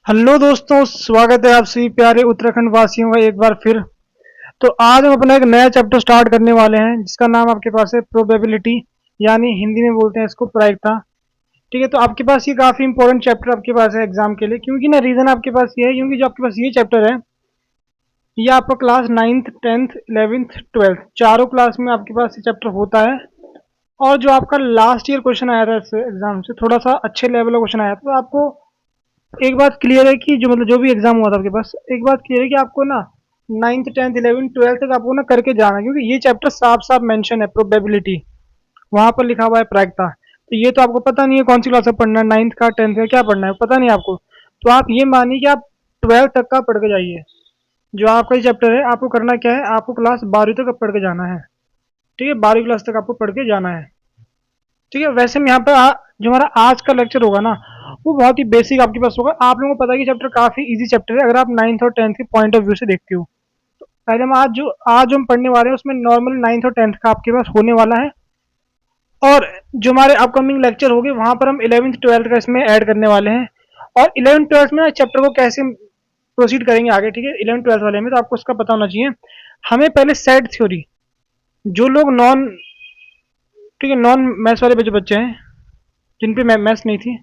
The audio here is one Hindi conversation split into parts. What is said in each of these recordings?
हेलो दोस्तों, स्वागत है आप सभी प्यारे उत्तराखंड वासियों का एक बार फिर। तो आज हम अपना एक नया चैप्टर स्टार्ट करने वाले हैं जिसका नाम आपके पास है प्रोबेबिलिटी, यानी हिंदी में बोलते हैं इसको प्रायिकता। ठीक है, तो आपके पास ये काफ़ी इंपॉर्टेंट चैप्टर आपके पास है एग्जाम के लिए, क्योंकि ना रीज़न आपके पास ये है क्योंकि जो आपके पास ये चैप्टर है ये आपका class 9th 10th 11th 12th चारों क्लास में आपके पास ये चैप्टर होता है। और जो आपका लास्ट ईयर क्वेश्चन आया था इस एग्जाम से थोड़ा सा अच्छे लेवल का क्वेश्चन आया था, तो आपको एक बात क्लियर है कि जो मतलब जो भी एग्जाम हुआ था आपके पास, एक बात क्लियर है कि आपको ना 9th 10th 11th 12th तक आपको ना करके जाना है, क्योंकि ये चैप्टर साफ साफ मेंशन है प्रोबेबिलिटी, वहां पर लिखा हुआ है प्रायिकता। तो ये तो आपको पता नहीं है कौन सी क्लास में पढ़ना है, 9th का 10th का क्या पढ़ना है पता नहीं आपको। तो आप ये मानिए कि आप 12th तक का पढ़ के जाइए। जो आपका ये चैप्टर है आपको करना क्या है, आपको क्लास 12वीं तक पढ़ के जाना है। ठीक है, 12वीं क्लास तक आपको पढ़ के जाना है। ठीक है, वैसे में यहाँ पर जो हमारा आज का लेक्चर होगा ना वो बहुत ही बेसिक आपके पास होगा। आप लोगों को पता है कि चैप्टर काफी इजी चैप्टर है अगर आप 9th और 10th के पॉइंट ऑफ व्यू से देखते हो। पहले हम आज जो हम पढ़ने वाले हैं उसमें नॉर्मल 9th और 10th का आपके पास होने वाला है। और जो हमारे अपकमिंग लेक्चर होंगे वहां पर हम 11th 12th का इसमें ऐड करने वाले हैं। और 11th 12th में चैप्टर को कैसे प्रोसीड करेंगे आगे, ठीक है, 11th 12th वाले में तो आपको उसका पता होना चाहिए। हमें पहले सेट थ्योरी, जो लोग नॉन, ठीक है, नॉन मैथ्स वाले जो बच्चे हैं जिन पे मैथ्स नहीं थी,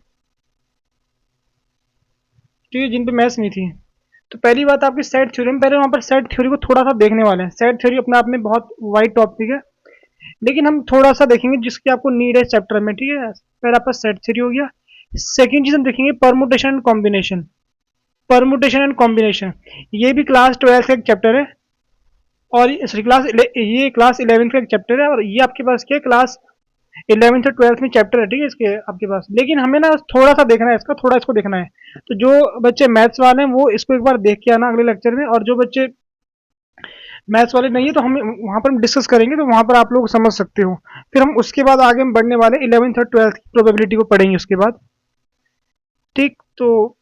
ठीक है, जिन पे मैथ्स नहीं थी, तो पहली बात आपकी सेट थ्योरी में पहले वहाँ पर सेट थ्योरी को थोड़ा सा देखने वाले हैं। सेट थ्योरी अपने आप में बहुत वाइड टॉपिक है, लेकिन हम थोड़ा सा देखेंगे जिसकी आपको नीड है चैप्टर में। ठीक है, पहले आपका सेट थ्योरी हो गया। सेकेंड चीज हम देखेंगे permutation and combination. Permutation and combination ये भी क्लास 12 का एक चैप्टर है, और ये क्लास 11 का एक चैप्टर है, और ये आपके पास क्या है, क्लास 11th और 12th में चैप्टर है। ठीक है, इसके आपके पास, लेकिन हमें ना थोड़ा सा देखना है इसका, थोड़ा इसको देखना है। तो जो बच्चे मैथ्स वाले हैं वो इसको एक बार देख के आना अगले लेक्चर में, और जो बच्चे मैथ्स वाले नहीं है तो हम वहां पर हम डिस्कस करेंगे, तो वहां पर आप लोग समझ सकते हो। फिर हम उसके बाद आगे हम बढ़ने वाले 11th और 12th की प्रोबेबिलिटी को पढ़ेंगे उसके बाद। ठीक, तो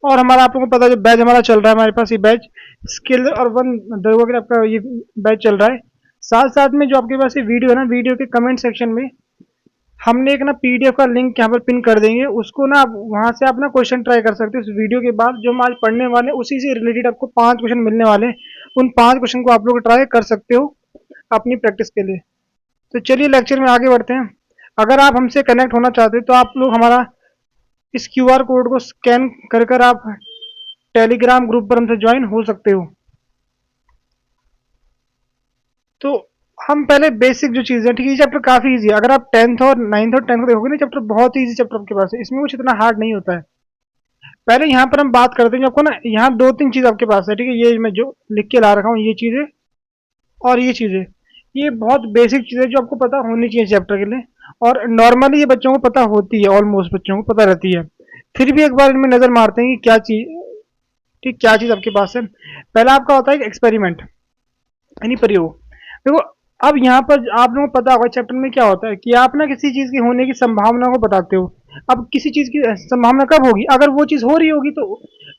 और हमारा आप लोगों को पता है जो बैच हमारा चल रहा है, हमारे पास ये बैच स्किल और वन दरवा के आपका ये बैच चल रहा है। साथ साथ में जो आपके पास ये वीडियो है ना, वीडियो के कमेंट सेक्शन में हमने एक ना पीडीएफ का लिंक यहाँ पर पिन कर देंगे, उसको ना आप वहां से आप ना क्वेश्चन ट्राई कर सकते हो। इस वीडियो के बाद जो हम आज पढ़ने वाले हैं उसी से रिलेटेड आपको 5 क्वेश्चन मिलने वाले हैं। उन 5 क्वेश्चन को आप लोग ट्राई कर सकते हो अपनी प्रैक्टिस के लिए। तो चलिए लेक्चर में आगे बढ़ते हैं। अगर आप हमसे कनेक्ट होना चाहते हो तो आप लोग हमारा इस क्यूआर कोड को स्कैन कर आप टेलीग्राम ग्रुप पर हमसे ज्वाइन हो सकते हो। तो हम पहले बेसिक जो चीज़ें, ठीक है, ये चैप्टर काफ़ी इजी है। अगर आप 10th और 9th और 10th को देखोगे ना, चैप्टर बहुत ही इजी चैप्टर आपके पास है, इसमें कुछ इतना हार्ड नहीं होता है। पहले यहाँ पर हम बात करते हैं, जो आपको ना यहाँ दो तीन चीज़ आपके पास है, ठीक है, ये मैं जो लिख के ला रखा हूँ ये चीज़ें और ये चीज़ें, ये बहुत बेसिक चीज़ें जो आपको पता होनी चाहिए चैप्टर के लिए। और नॉर्मली ये बच्चों को पता होती है, ऑलमोस्ट बच्चों को पता रहती है। फिर भी एक बार इनमें नज़र मारते हैं कि क्या चीज़, ठीक, क्या चीज़ आपके पास है। पहला आपका होता है एक्सपेरिमेंट, यानी प्रयोग। देखो, अब यहाँ पर आप लोगों को पता होगा चैप्टर में क्या होता है कि आप ना किसी चीज़ की होने की संभावना को बताते हो। अब किसी चीज़ की संभावना कब होगी, अगर वो चीज़ हो रही होगी तो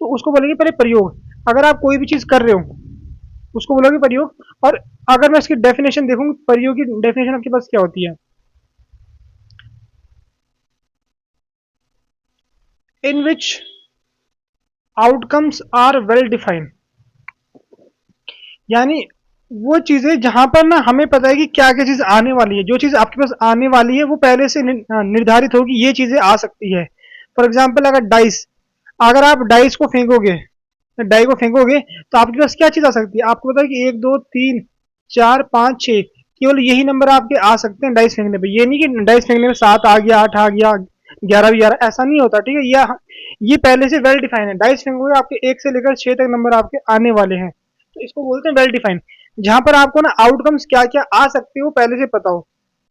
उसको बोलेंगे पहले प्रयोग। अगर आप कोई भी चीज़ कर रहे हो उसको बोलोगे प्रयोग। और अगर मैं इसकी डेफिनेशन देखूँ, प्रयोग की डेफिनेशन आपके पास क्या होती है, इन विच आउटकम्स आर वेल डिफाइंड, यानी वो चीजें जहां पर ना हमें पता है कि क्या क्या चीज आने वाली है। जो चीज आपके पास आने वाली है वो पहले से निर्धारित होगी, ये चीजें आ सकती है। फॉर एग्जाम्पल, अगर डाइस, अगर आप डाइस को फेंकोगे, डाई को फेंकोगे तो आपके पास क्या चीज आ सकती है, आपको पता है कि 1 2 3 4 5 6 केवल यही नंबर आपके आ सकते हैं डाइस फेंकने पे। ये नहीं कि डाइस फेंकने में 7 आ गया, 8 आ गया, 11 भी आ रहा, ऐसा नहीं होता। ठीक है, ये पहले से वेल डिफाइन है। डाइस फेंकोगे आपके 1 से लेकर 6 तक नंबर आपके आने वाले हैं, तो इसको बोलते हैं वेल डिफाइन। जहां पर आपको ना आउटकम्स क्या क्या आ सकते हो पहले से पता हो,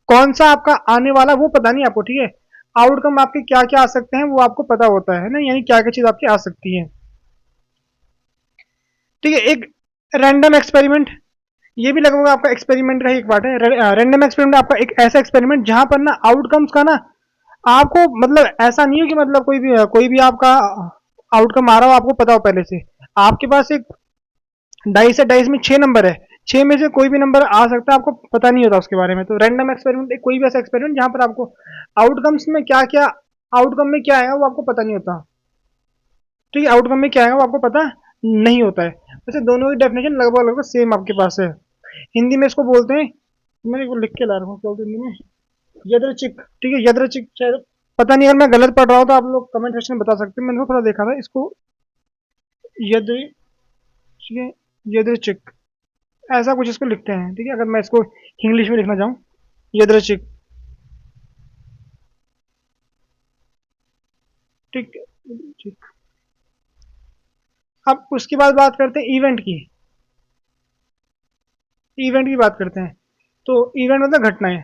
कौन सा आपका आने वाला वो पता नहीं आपको। ठीक है, आउटकम आपके क्या क्या आ सकते हैं वो आपको पता होता है ना, यानी क्या क्या चीज आपकी आ सकती है। ठीक है, एक रैंडम एक्सपेरिमेंट, ये भी लगभग आपका एक्सपेरिमेंट का ही एक पार्ट है। रैंडम एक्सपेरिमेंट आपका एक ऐसा एक्सपेरिमेंट जहां पर ना आउटकम्स का ना आपको मतलब ऐसा नहीं हो कि मतलब कोई भी आपका आउटकम आ रहा हो आपको पता हो पहले से। आपके पास एक डाइस है, डाइस में 6 नंबर है, 6 में से कोई भी नंबर आ सकता है, आपको पता नहीं होता उसके बारे में। तो रैंडम एक्सपेरिमेंट एक कोई भी ऐसा एक्सपेरिमेंट जहां पर आपको आउटकम्स में क्या क्या, आउटकम में क्या है वो आपको पता नहीं होता। ठीक है, आउटकम में क्या आएगा वो आपको पता नहीं होता है। वैसे दोनों की डेफिनेशन लगभग लगभग सेम आपके पास है। हिंदी में इसको बोलते हैं, मैं वो लिख के ला रहा हूँ क्या बोलते हैं हिंदी में, यदृच्छिक। ठीक है, यदृच्छिक शायद, पता नहीं अगर मैं गलत पढ़ रहा हूँ तो आप लोग कमेंट सेक्शन में बता सकते हैं। मैंने थोड़ा देखा था इसको, यदृ ठीक है, यदृच्छिक ऐसा कुछ इसको लिखते हैं। ठीक है, अगर मैं इसको इंग्लिश में लिखना चाहूँ, यदृच्छिक। ठीक ठीक। अब उसके बाद बात करते हैं इवेंट की। इवेंट की बात करते हैं, तो इवेंट मतलब घटनाएं।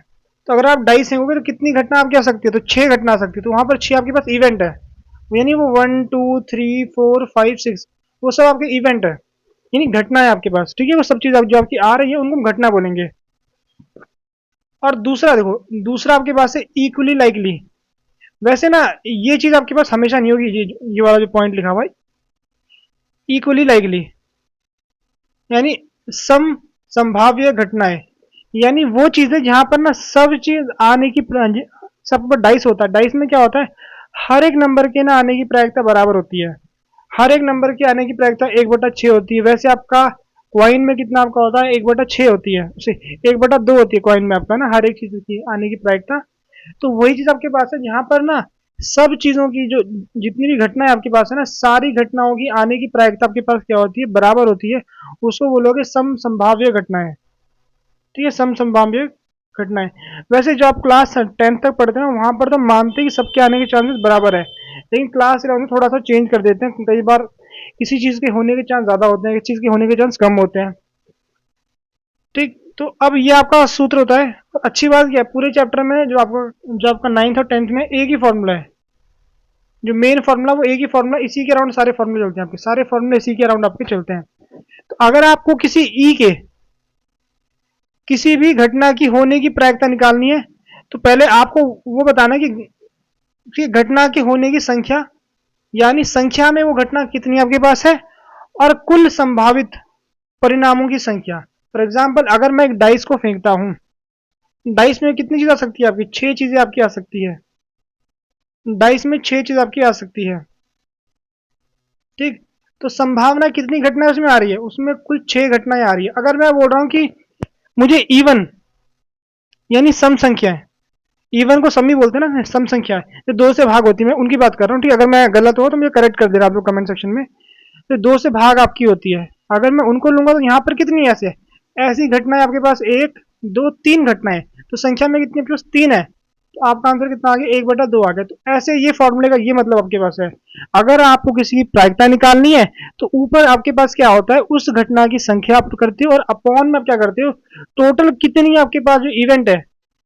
तो अगर आप डाइस फेंकोगे तो कितनी घटना आपकी आ सकती है, तो 6 घटना आ सकती है। तो वहां पर 6 आपके पास इवेंट है, यानी वो 1 2 3 4 5 6 वो सब आपके इवेंट है, यानी घटना है आपके पास। ठीक है, वो सब चीज जो आपकी आ रही है उनको हम घटना बोलेंगे। और दूसरा देखो, दूसरा आपके पास है इक्वली लाइकली। वैसे ना ये चीज आपके पास हमेशा नहीं होगी, ये वाला जो पॉइंट लिखा हुआ है, इक्वली लाइकली, यानी सम संभाव्य घटनाएं, यानी वो चीजें जहां पर ना सब चीज आने की सब पर डाइस होता है। डाइस में क्या होता है, हर एक नंबर के ना आने की प्रायिकता बराबर होती है। हर एक नंबर के आने की प्रायिकता 1/6 होती है। वैसे आपका क्वाइन में कितना आपका होता है, 1/6 होती है, उसे 1/2 होती है क्वाइन में आपका ना, हर एक चीज की आने की प्रायिकता। तो वही चीज आपके पास है जहां पर ना सब चीजों की जो जितनी भी घटनाएं आपके पास है ना, सारी घटनाओं की आने की प्रायिकता आपके पास क्या होती है, बराबर होती है। उसको बोलोगे सम संभाव्य घटनाएं। ठीक है, सम संभाव्य घटनाएं। वैसे जो आप क्लास 10th तक पढ़ते हैं वहां पर तो मानते हैं कि सबके आने के चांसेस बराबर है, लेकिन क्लास 11 में थोड़ा सा चेंज कर देते हैं। कई बार किसी चीज के होने के चांस ज्यादा होते हैं, किसी चीज के होने के चांस कम होते हैं। ठीक, तो अब ये आपका सूत्र होता है। और अच्छी बात क्या है, पूरे चैप्टर में जो आपका 9th और 10th में एक ही फॉर्मूला है, जो मेन फॉर्मूला वो एक ही फॉर्मूला, इसी के अराउंड सारे फॉर्मूले चलते हैं आपके, सारे फॉर्मूले इसी के अराउंड आपके चलते हैं। तो अगर आपको किसी ई के किसी भी घटना की होने की प्रायिकता निकालनी है, तो पहले आपको वो बताना कि घटना की होने की संख्या, यानी संख्या में वो घटना कितनी आपके पास है, और कुल संभावित परिणामों की संख्या। फॉर एग्जाम्पल अगर मैं एक डाइस को फेंकता हूं, डाइस में कितनी चीज आ सकती है आपकी, 6 चीजें आपकी आ सकती है। डाइस में 6 चीज आपकी आ सकती है। ठीक, तो संभावना कितनी घटनाएं उसमें आ रही है, उसमें कुल 6 घटनाएं आ रही है। अगर मैं बोल रहा हूं कि मुझे इवन, यानी सम संख्या है, इवन को सम ही बोलते हैं ना, सम संख्या है जो 2 से भाग होती है, मैं उनकी बात कर रहा हूँ। ठीक, अगर मैं गलत हो तो मुझे करेक्ट कर देना आप लोग कमेंट सेक्शन में। तो 2 से भाग आपकी होती है, अगर मैं उनको लूंगा तो यहाँ पर कितनी ऐसे ऐसी घटनाएं आपके पास, 1 2 3 घटनाएं, तो संख्या में कितनी प्लस 3 है, तो आपका आंसर कितना आ गया, 1/2 आ गया। तो ऐसे ये फॉर्मूले का ये मतलब आपके पास है। अगर आपको किसी की प्रायिकता निकालनी है तो ऊपर आपके पास क्या होता है, उस घटना की संख्या आप करते हो, और अपॉन में आप क्या करते हो, टोटल कितनी आपके पास जो इवेंट है,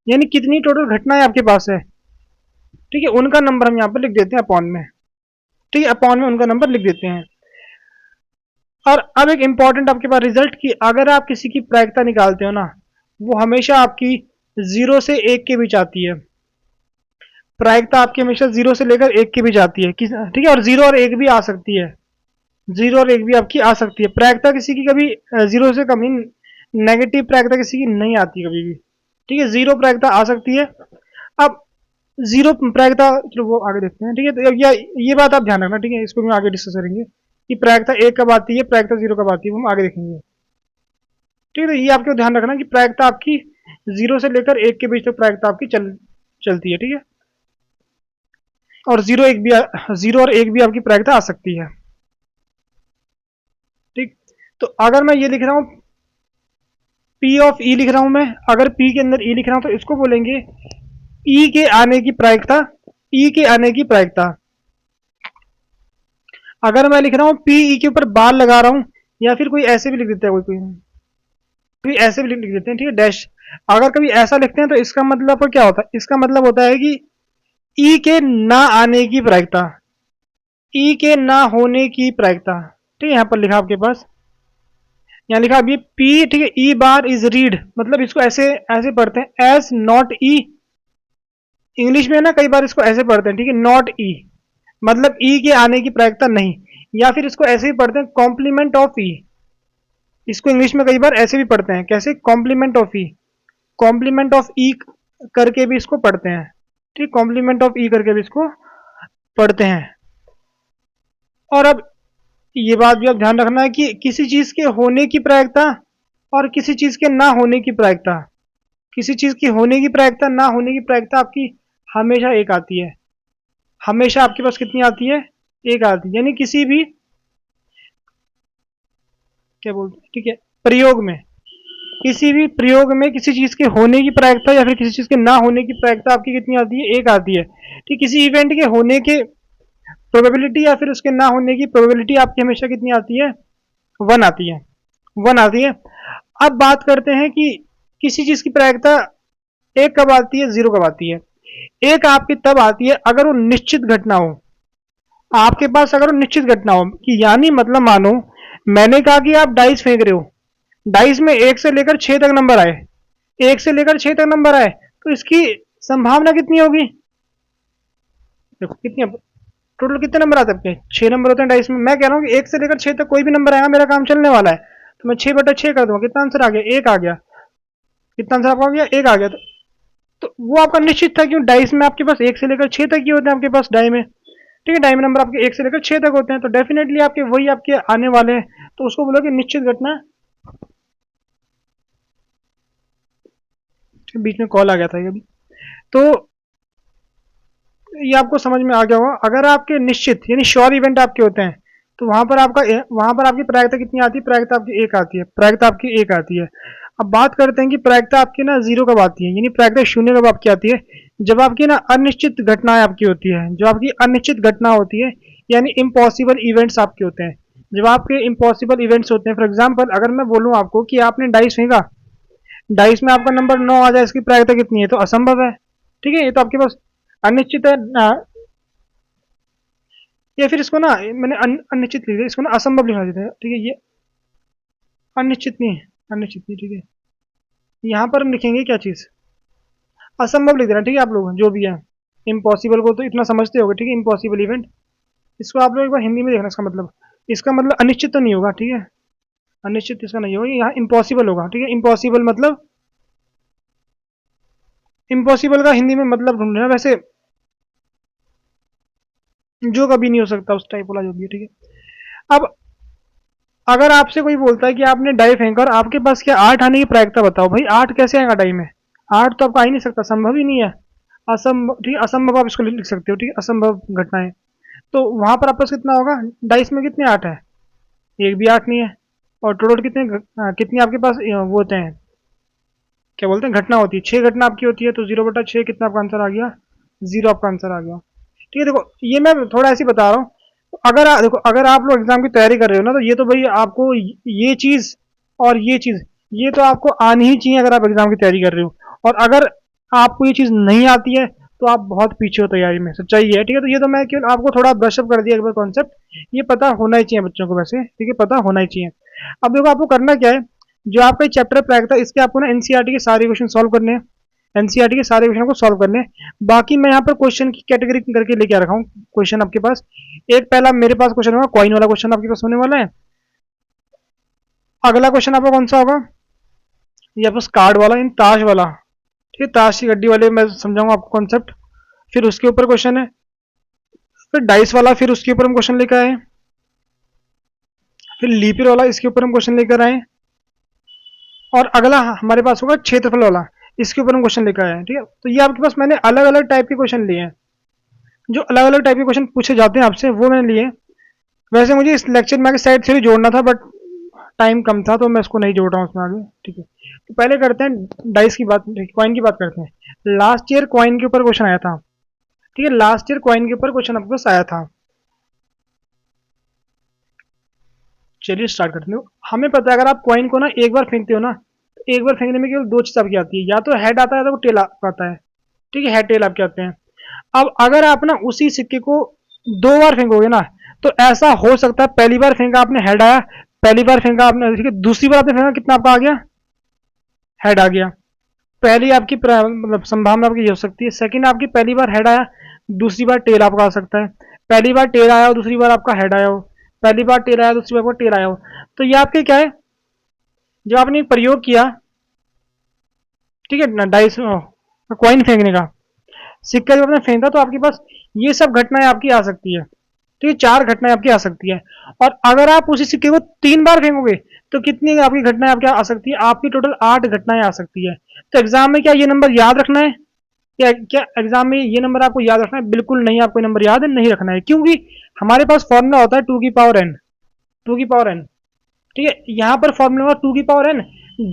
यानी कितनी टोटल घटनाएं आपके पास है, ठीक है, उनका नंबर हम यहाँ पर लिख देते हैं अपॉन में। ठीक है, अपॉन में उनका नंबर लिख देते हैं। और अब एक इंपॉर्टेंट आपके पास रिजल्ट की, अगर आप किसी की प्रायिकता निकालते हो ना, वो हमेशा आपकी 0 से 1 के बीच आती है। प्रायिकता आपकी हमेशा 0 से लेकर 1 के बीच आती है, ठीक है, और 0 और 1 भी आ सकती है। 0 और 1 भी आपकी आ सकती है। प्रायिकता किसी की कभी 0 से कम ही, नेगेटिव प्रायिकता किसी की नहीं आती कभी भी। ठीक है, 0 प्रायिकता आ सकती है। अब 0 प्रायिकता, चलो वो आगे देखते हैं। ठीक है, तो ये बात आप ध्यान रखना। ठीक है, इसको हम आगे डिस्कस करेंगे कि प्रायिकता 1 कब आती है, प्रायिकता 0 कब आती है, वो हम आगे देखेंगे। ठीक है, तो ये आपको ध्यान रखना कि प्रायिकता आपकी 0 से लेकर 1 के बीच तक प्रायिकता आपकी चलती है। ठीक है, और 0 और 1 भी आपकी प्रायिकता आ सकती है। ठीक, तो अगर मैं ये लिख रहा हूं, पी ऑफ ई लिख रहा हूं मैं, अगर पी के अंदर ई लिख रहा हूं तो इसको बोलेंगे ई के आने की प्रायिकता, ई के आने की प्रायिकता। अगर मैं लिख रहा हूं पी ई के ऊपर बार लगा रहा हूं, या फिर कोई ऐसे भी लिख देता है, कोई कोई ऐसे भी लिख देते हैं, ठीक है, डैश। अगर कभी ऐसा लिखते हैं तो इसका मतलब क्या होता है, इसका मतलब होता है कि ई के ना आने की प्रायिकता, ई के ना होने की प्रायिकता। ठीक है, यहां पर लिखा आपके पास, यहाँ लिखा अभी पी, ठीक है, ई बार इज रीड, मतलब इसको ऐसे ऐसे पढ़ते हैं, एज नॉट ई। इंग्लिश में ना कई बार इसको ऐसे पढ़ते हैं, ठीक है, नॉट ई, मतलब ई के आने की प्रायिकता नहीं। या फिर इसको ऐसे ही पढ़ते हैं, कॉम्प्लीमेंट ऑफ ई। इसको इंग्लिश में कई बार ऐसे भी पढ़ते हैं, कैसे, complement of E, complement of E करके भी इसको पढ़ते हैं। ठीक, कॉम्प्लीमेंट ऑफ ई करके भी इसको पढ़ते हैं। और अब ये बात भी आप ध्यान रखना है कि किसी चीज के होने की प्रायिकता और किसी चीज के ना होने की प्रायिकता, किसी चीज की होने की प्रायिकता ना होने की प्रायिकता आपकी हमेशा एक आती है। हमेशा आपके पास कितनी आती है? एक आती है। यानी किसी भी, क्या बोलते हैं, ठीक है, प्रयोग में, किसी भी प्रयोग में किसी चीज के होने की प्रायिकता या फिर किसी चीज के ना होने की प्रायिकता आपकी कितनी आती है? एक आती है। ठीक, किसी इवेंट के होने के प्रोबेबिलिटी या फिर उसके ना होने की प्रोबेबिलिटी आपकी हमेशा कितनी आती है? वन आती है। वन आती है। अब बात करते हैं कि किसी चीज की प्रायिकता एक कब आती है, जीरो कब आती है। एक आपकी तब आती है अगर वो निश्चित घटना हो। आपके पास अगर वो निश्चित घटना हो कि यानी मतलब मानो मैंने कहा कि आप डाइस फेंक रहे हो, डाइस में एक से लेकर छह तक नंबर आए, एक से लेकर छह तक नंबर आए, तो इसकी संभावना कितनी होगी? देखो कितनी, टोटल कितने नंबर आते हैं? छह नंबर होते हैं डाइस में। मैं कह रहा हूँ कि एक से लेकर छह तक कोई भी नंबर आएगा, मेरा काम चलने वाला है, तो मैं 6/6 कर दूंगा। कितना आंसर आ गया? एक आ गया। कितना आंसर आपका आ गया? एक आ गया। तो वो आपका निश्चित था, क्यों? डाइस में आपके पास एक से लेकर छह तक ही होते हैं आपके पास डाई में। ठीक है, डाई में नंबर आपके एक से लेकर छह तक होते हैं, तो डेफिनेटली आपके वही आपके आने वाले हैं, तो उसको बोलोगे निश्चित घटना। बीच में कॉल आ गया था ये अभी। तो ये आपको समझ में आ गया होगा। अगर आपके निश्चित यानी श्योर इवेंट आपके होते हैं, तो वहां पर आपकी प्रायिकता कितनी आती है? प्रायिकता आपकी एक आती है। प्रायिकता आपकी एक आती है। अब बात करते हैं कि प्रायिकता आपकी ना जीरो कब आती है, यानी प्रायिकता शून्य कब आपकी आती है? जब आपकी ना अनिश्चित घटनाएं आपकी होती है। जो आपकी अनिश्चित घटना होती है, यानी इम्पॉसिबल इवेंट्स आपके होते हैं। जब आपके इम्पॉसिबल इवेंट्स होते हैं, फॉर एग्जाम्पल अगर मैं बोलूँ आपको कि आपने डाइस फेंका, डाइस में आपका नंबर 9 आ जाए, इसकी प्रायिकता कितनी है? तो असंभव है। ठीक है, ये तो आपके पास अनिश्चित है या फिर इसको ना मैंने अनिश्चित लिख दिया, इसको ना असंभव लिखना चाहिए था। ठीक है, ये अनिश्चित नहीं है, अनिश्चित नहीं। ठीक है, यहाँ पर हम लिखेंगे क्या चीज़? असंभव लिख देना। ठीक है, आप लोग जो भी है, इम्पॉसिबल को तो इतना समझते होगे। ठीक है, इम्पॉसिबल इवेंट, इसको आप लोग एक बार हिंदी में देखना। इसका मतलब अनिश्चित तो नहीं होगा। ठीक है, अनिश्चित इसका नहीं होगा, यहाँ इम्पॉसिबल होगा। ठीक है, इम्पॉसिबल मतलब, इम्पॉसिबल का हिंदी में मतलब ढूंढना वैसे, जो कभी नहीं हो सकता, उस टाइप वाला जो भी है। ठीक है, अब अगर आपसे कोई बोलता है कि आपने डाई फेंका और आपके पास क्या 8 आने की प्रायिकता बताओ, भाई 8 कैसे आएगा डाई में? 8 तो आपका आ ही नहीं सकता, संभव ही नहीं है। असंभव, ठीक है, असंभव आप इसको लिख सकते हो। ठीक है, असंभव घटनाएं। तो वहां पर आपके पास कितना होगा? डाइस में कितने 8 है? एक भी 8 नहीं है। और टोटल कितनी आपके पास वो होते हैं, क्या बोलते हैं, घटना होती है? 6 घटना आपकी होती है, तो 0/6 कितना आपका आंसर आ गया? जीरो आपका आंसर आ गया। ठीक है, देखो ये मैं थोड़ा ऐसे बता रहा हूँ। देखो अगर आप लोग एग्जाम की तैयारी कर रहे हो ना, तो ये तो भाई आपको ये चीज और ये चीज, ये तो आपको आनी ही चाहिए अगर आप एग्जाम की तैयारी कर रहे हो। और अगर आपको ये चीज नहीं आती है, तो आप बहुत पीछे हो तैयारी में, सच्चाई है। ठीक है, तो ये तो मैं केवल आपको थोड़ा ब्रशअप कर दिया एक बार कॉन्सेप्ट। ये पता होना ही चाहिए बच्चों को वैसे। ठीक है, पता होना ही चाहिए। अब देखो आपको करना क्या है, जो आपका चैप्टर पैक था, इसके आपको ना एनसीईआरटी के सारे क्वेश्चन सॉल्व करने हैं। एनसीईआरटी के सारे क्वेश्चन को सॉल्व करने हैं। बाकी मैं यहाँ पर क्वेश्चन की कैटेगरी करके लेके आ रखा हूँ क्वेश्चन आपके पास। एक पहला मेरे पास क्वेश्चन होगा, कॉइन वाला क्वेश्चन आपके पास होने वाला है। अगला क्वेश्चन आपका कौन सा होगा? ये आपका कार्ड वाला, इन ताश वाला। ठीक है, ताश की गड्डी वाले मैं समझाऊंगा आपको कॉन्सेप्ट। फिर उसके ऊपर क्वेश्चन है, फिर डाइस वाला, फिर उसके ऊपर हम क्वेश्चन लेकर आए, फिर लीपर वाला, इसके ऊपर हम क्वेश्चन लेकर आए, और अगला हमारे पास होगा क्षेत्रफल वाला, इसके ऊपर हम क्वेश्चन लेकर आए हैं। ठीक है, तो ये आपके पास मैंने अलग अलग टाइप के क्वेश्चन लिए हैं। जो अलग अलग टाइप के क्वेश्चन पूछे जाते हैं आपसे, वो मैंने लिए। वैसे मुझे इस लेक्चर में आगे साइड थ्योरी जोड़ना था, बट टाइम कम था, तो मैं इसको नहीं जोड़ रहा हूँ उसमें आगे। ठीक है, तो पहले करते हैं डाइस की बात, कॉइन की बात करते हैं। लास्ट ईयर कॉइन के ऊपर क्वेश्चन आया था। ठीक है, लास्ट ईयर कॉइन के ऊपर क्वेश्चन आपके पास आया था। चलिए स्टार्ट करते हैं। हमें पता है अगर आप कॉइन को ना एक बार फेंकते हो ना, तो एक बार फेंकने में केवल दो चीज आपकी आती है, या तो हेड आता है या तो टेल आता है। ठीक है, हेड टेल आपके आते हैं। अब अगर आप ना उसी सिक्के को दो बार फेंकोगे ना, तो ऐसा हो सकता है पहली बार फेंका आपने हेड आया, पहली बार फेंका आपने, ठीक है, दूसरी बार आपने फेंका कितना आपका आ गया? हेड आ गया। पहली आपकी मतलब संभावना आपकी ये हो सकती है। सेकंड, आपकी पहली बार हेड आया, दूसरी बार टेल आपका आ सकता है। पहली बार टेल आया हो, दूसरी बार आपका हेड आया हो, पहली बार टेल आया, दूसरी बार आपका टेल आया हो। तो ये आपके क्या है, जब आपने एक प्रयोग किया, ठीक है ना, डाइस कॉइन फेंकने का, सिक्का जब आपने फेंका, तो आपके पास ये सब घटनाएं आपकी आ सकती है। ठीक है, 4 घटनाएं आपकी आ सकती है। और अगर आप उसी सिक्के को 3 बार फेंकोगे तो कितनी आपकी घटनाएं आपकी आ सकती है? आपकी टोटल 8 घटनाएं आ सकती है। तो एग्जाम में क्या ये नंबर याद रखना है? क्या एग्जाम में ये नंबर आपको याद रखना है? बिल्कुल नहीं, आपको नंबर याद नहीं रखना है, क्योंकि हमारे पास फॉर्मूला होता है 2 की पावर n, 2 की पावर n। ठीक है, यहाँ पर फॉर्मूला होगा 2 की पावर n,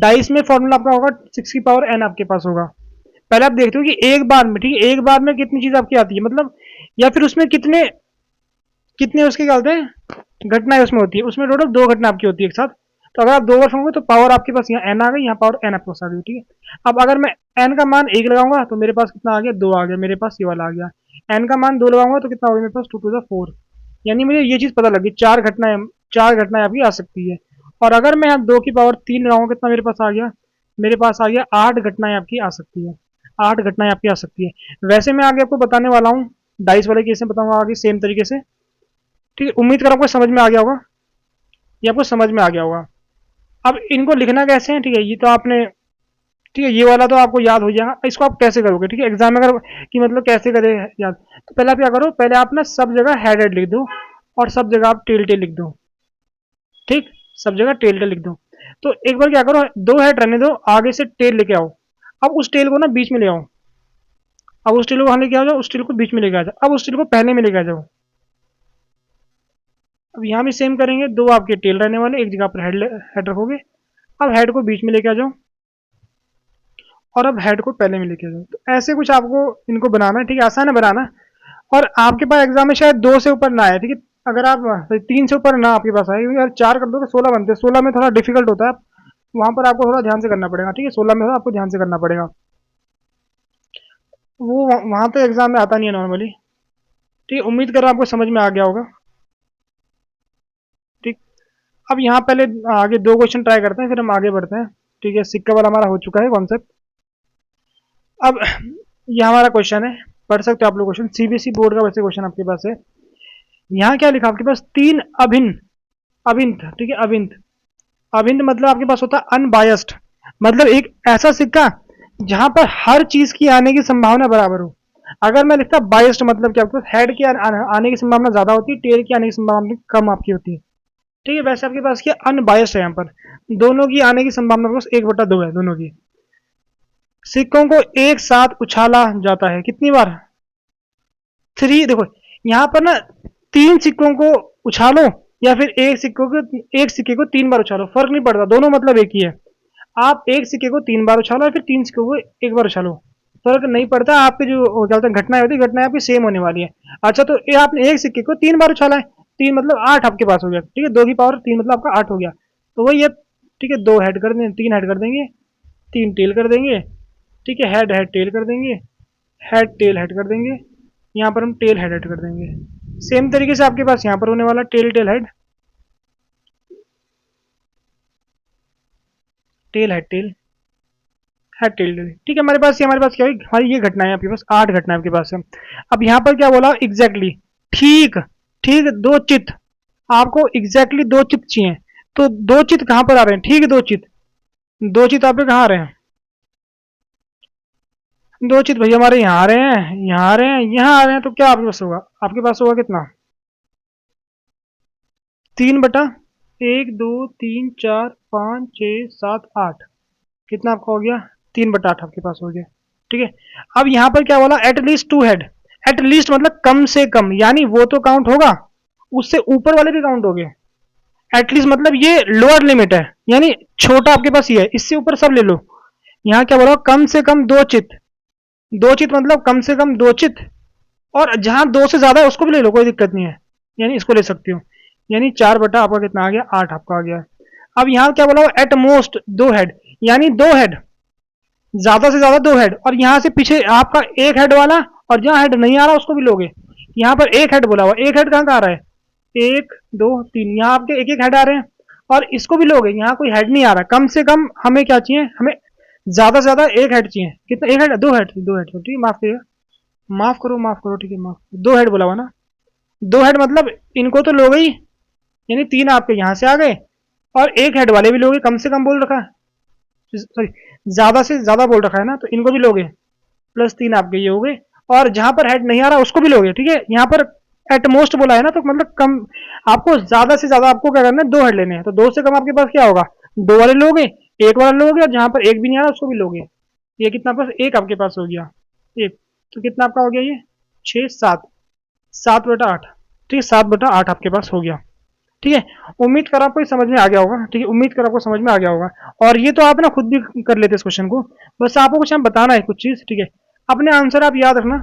डाइस में फॉर्मूला आपका होगा 6 की पावर n आपके पास होगा। पहले आप देखते हो कि एक बार में, ठीक है, एक बार में कितनी चीज आपकी आती है, मतलब या फिर उसमें कितने कितने उसके क्या होते हैं घटनाएं उसमें होती है, उसमें टोटल 2 घटना आपकी होती है एक साथ। तो अगर आप 2 बार फेंकोगे तो पावर आपके पास यहाँ n आ गई, यहाँ पावर n आपके पास आ गई। ठीक है, अब अगर मैं n का मान 1 लगाऊंगा तो मेरे पास कितना आ गया? 2 आ गया, मेरे पास ये वाला आ गया। n का मान 2 लगाऊंगा तो कितना हो गया मेरे पास? 2 टू द 4। यानी मुझे ये चीज पता लगी, 4 घटनाएं आपकी आ सकती है। और अगर मैं यहाँ 2 की पावर 3 लगाऊंगा, कितना मेरे पास आ गया? मेरे पास आ गया 8 घटनाएं आपकी आ सकती है। 8 घटनाएं आपकी आ सकती है। वैसे मैं आगे आपको बताने वाला हूँ, डाइस वाले केस में बताऊंगा आगे सेम तरीके से। ठीक है, उम्मीद कर आपको समझ में आ गया होगा, ये आपको समझ में आ गया होगा। अब इनको लिखना कैसे है? ठीक है, ये तो आपने, ठीक है, ये वाला तो आपको याद हो जाएगा। इसको आप कैसे करोगे? ठीक है, एग्जाम में अगर कि मतलब कैसे करें याद, तो पहले आप क्या करो, पहले आप ना सब जगह हेड हेड लिख दो और सब जगह आप टेल टेल लिख दो। ठीक, सब जगह टेल टेल लिख दो। तो एक बार क्या करो, 2 हेड रहने दो, आगे से टेल लेके आओ। अब उस टेल को ना बीच में ले आओ। अब उस टेल को वहां लेके आ जाओ, उस टेल को बीच में लेके आ जाओ। अब उस टेल को पहले में लेके आ जाओ। अब यहाँ भी सेम करेंगे, 2 आपके टेल रहने वाले, एक जगह पर हेड रखोगे। अब हेड को बीच में लेके आ जाओ और अब हेड को पहले में लेके आ जाओ। तो ऐसे कुछ आपको इनको बनाना है। ठीक है, आसान है बनाना। और आपके पास एग्जाम में शायद 2 से ऊपर ना आए। ठीक है, अगर आप 3 से ऊपर ना आपके पास आए, क्योंकि यार 4 कर दो तो 16 बनते हैं, 16 में थोड़ा डिफिकल्ट होता है। वहां पर आपको थोड़ा ध्यान से करना पड़ेगा। ठीक है, 16 में थोड़ा आपको ध्यान से करना पड़ेगा, वो वहां तो एग्जाम में आता नहीं है नॉर्मली। ठीक है, उम्मीद कर रहा हूं आपको समझ में आ गया होगा। ठीक, अब यहाँ पहले आगे 2 क्वेश्चन ट्राई करते हैं, फिर हम आगे बढ़ते हैं। ठीक है, सिक्का वाला हमारा हो चुका है कॉन्सेप्ट। अब ये हमारा क्वेश्चन है, पढ़ सकते हो आप लोग क्वेश्चन, सीबीएसई बोर्ड का वैसे क्वेश्चन आपके पास है। यहाँ क्या लिखा आपके पास? 3 अभिन्न अभिंत। ठीक है, अभिंत, अभिंत मतलब आपके पास होता है अनबायस्ड, मतलब एक ऐसा सिक्का जहां पर हर चीज की आने की संभावना बराबर हो। अगर मैं लिखता बायस्ड मतलब क्या, आपके पास हेड की आने की संभावना ज्यादा होती है, टेल की आने की संभावना कम आपकी होती है। ठीक है, वैसे आपके पास क्या अनबायस्ड है, यहाँ पर दोनों की आने की संभावना बस 1/2 है दोनों की। सिक्कों को एक साथ उछाला जाता है कितनी बार? 3। देखो यहाँ पर ना 3 सिक्कों को उछालो या फिर एक सिक्के को 3 बार उछालो, फर्क नहीं पड़ता, दोनों मतलब एक ही है। आप एक सिक्के को 3 बार उछालो या फिर 3 सिक्कों को एक बार उछालो, फर्क नहीं पड़ता। आपके जो क्या होता है घटनाएं होती है, घटनाएं आपकी सेम होने वाली है। अच्छा, तो ये आपने एक सिक्के को 3 बार उछाला है, 3 मतलब 8 आपके पास हो गया। ठीक है, 2 की पावर 3 मतलब आपका 8 हो गया। तो वही है। ठीक है, 2 हेड कर देंगे, 3 हेड कर देंगे, 3 टेल कर देंगे। ठीक है, हेड हेड टेल कर देंगे, हेड टेल हेड कर देंगे। यहाँ पर हम टेल हेड हेड कर देंगे। सेम तरीके से आपके पास यहाँ पर होने वाला tail tail head, tail head tail head tail tail. ठीक है, हमारे पास क्या है, हमारी ये घटना है आपके पास, 8 घटना आपके पास है। अब यहाँ पर क्या बोला एग्जैक्टली, ठीक, ठीक 2 चित्त, आपको एग्जैक्टली 2 चित्त चाहिए। तो 2 चित्त कहाँ पर आ रहे हैं? ठीक है, 2 चित्त, 2 चित्त आपके कहाँ आ रहे हैं? 2 चित्त भैया हमारे यहाँ आ रहे हैं, यहाँ आ रहे हैं, यहाँ आ रहे हैं। तो क्या आपके पास होगा? आपके पास होगा कितना? 3/1 2 3 4 5 6 7 8, कितना आपका हो गया? 3/8 आपके पास हो गया। ठीक है, अब यहाँ पर क्या बोला? At least 2 head. एटलीस्ट मतलब कम से कम, यानी वो तो काउंट होगा, उससे ऊपर वाले भी काउंट हो गए। एटलीस्ट मतलब ये लोअर लिमिट है, यानी छोटा आपके पास ये है, इससे ऊपर सब ले लो। यहाँ क्या बोला? कम से कम 2 चित्त, 2 चित्त मतलब कम से कम 2 चित्त, और जहां 2 से ज्यादा है उसको भी ले लो, कोई दिक्कत नहीं है, यानी इसको ले सकती हो। यानी 4 आपका कितना आ गया? 8 आपका आ गया। अब यहाँ क्या बोला? एट मोस्ट 2 हेड, यानी 2 हेड, ज्यादा से ज्यादा 2 हेड, और यहाँ से पीछे आपका 1 हेड वाला, और जहां हेड नहीं आ रहा उसको भी लोगे। यहाँ पर 1 हेड बोला हुआ, 1 हेड कहाँ का आ रहा है? 1 2 3, यहाँ आपके 1 1 हेड आ रहे हैं, और इसको भी लोगे। यहाँ कोई हेड नहीं आ रहा, कम से कम हमें क्या चाहिए? हमें ज्यादा से ज्यादा 1 हेड चाहिए। कितना? 1 हेड, 2 हेड, 2 हेड, ठीक है, माफ करिएगा, माफ करो, माफ करो, ठीक है, माफ। 2 हेड बोला हुआ ना, 2 हेड मतलब इनको तो लोगे ही, यानी 3 आपके यहाँ से आ गए, और 1 हेड वाले भी लोगे, कम से कम बोल रखा है, सॉरी ज्यादा से ज्यादा बोल रखा है ना, तो इनको भी लोगे, +3 आपके ये हो गए। और जहां पर हेड नहीं आ रहा उसको भी लोगे। ठीक है, यहाँ पर एटमोस्ट बोला है ना, तो मतलब कम, आपको ज्यादा से ज्यादा आपको क्या करना है, 2 हेड लेने हैं। तो 2 से कम आपके पास क्या होगा, 2 वाले लोगे, 1 वाला लोगे, और जहां पर एक भी नहीं आ रहा उसको भी लोगे। ये कितना पास, एक आपके पास हो गया, एक। तो कितना आपका हो गया ये, 6 7, 7/8। ठीक है, 7/8 आपके पास हो गया। ठीक है, उम्मीद कर आपको ये समझ में आ गया होगा। ठीक है, उम्मीद कर आपको समझ में आ गया होगा। और ये तो आप ना खुद भी कर लेते इस क्वेश्चन को, बस आपको कुछ हम बताना है कुछ चीज। ठीक है, अपने आंसर आप याद रखना,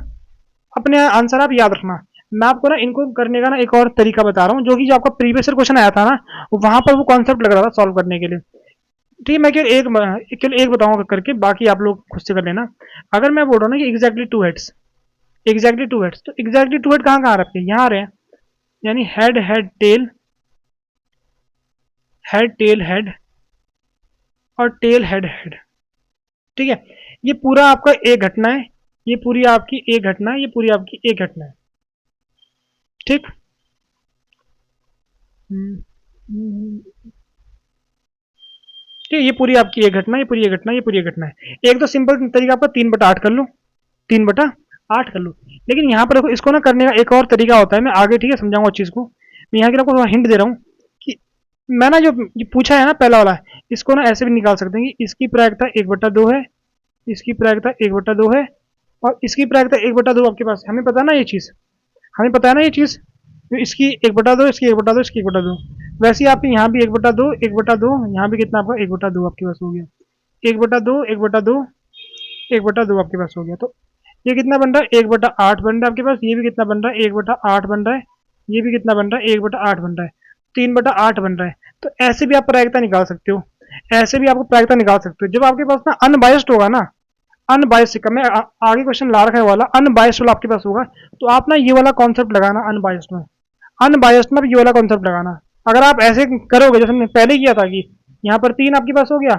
अपने आंसर आप याद रखना। मैं आपको ना इनको करने का ना एक और तरीका बता रहा हूँ, जो कि जो आपका प्रीवियस क्वेश्चन आया था ना, वहां पर वो कॉन्सेप्ट लग रहा था सॉल्व करने के लिए। ठीक है, मैं केवल एक बताऊंगा करके, बाकी आप लोग खुद से कर लेना। अगर मैं बोल रहा हूँ ना कि एग्जैक्टली 2 हेड्स, एग्जैक्टली 2 हेड्स, तो एग्जैक्टली 2 हेड कहाँ कहाँ आ रखे हैं, यहाँ आ रहे हैं। यानी head head tail, head tail head, और टेल हेड हेड। ठीक है, ये पूरा आपका एक घटना है, ये पूरी आपकी एक घटना है, ये पूरी आपकी एक घटना है। ठीक। ठीक है, ये पूरी आपकी एक घटना, ये पूरी एक घटना, ये पूरी एक घटना है। एक तो सिंपल तरीका आपका 3/8 कर लो, 3/8 कर लो। लेकिन यहाँ पर देखो, इसको ना करने का एक और तरीका होता है, मैं आगे ठीक है समझाऊंगा उस चीज को। मैं यहाँ के आपको थोड़ा हिंट दे रहा हूँ कि मैं ना जो ये पूछा है ना पहला वाला, इसको ना ऐसे भी निकाल सकते हैं कि इसकी प्रायिकता 1/2 है, इसकी प्रायिकता 1/2 है, और इसकी प्रायिकता 1/2 आपके पास है। हमें पता है ना ये चीज, हमें पता है ना ये चीज, तो इसकी 1/2, इसकी 1/2, इसकी 1/2। वैसे ही आपके यहाँ भी 1/2, 1/2, यहाँ भी कितना आपका 1/2 आपके पास हो गया, 1/2, 1/2, 1/2 आपके पास हो गया। तो ये कितना बन रहा है, 1/8 बन रहा है आपके पास। ये भी कितना बन रहा है, 1/8 बन रहा है। ये भी कितना बन रहा है, 1/8 बन रहा है। 3/8 बन रहा है। तो ऐसे भी आप प्रायिकता निकाल सकते हो, ऐसे भी आपको प्रायिकता निकाल सकते हो जब आपके पास ना अनबायस्ड होगा ना, अनबायस्ड सिक्का। मैं आगे क्वेश्चन ला रखा है वाला, अनबायस्ड वाला आपके पास होगा, तो आप ना ये वाला कॉन्सेप्ट लगाना अनबायस्ड में, अनबायस्ड में ये वाला कॉन्सेप्ट लगाना। अगर आप ऐसे करोगे जैसे हमने पहले किया था कि यहाँ पर 3 आपके पास हो गया,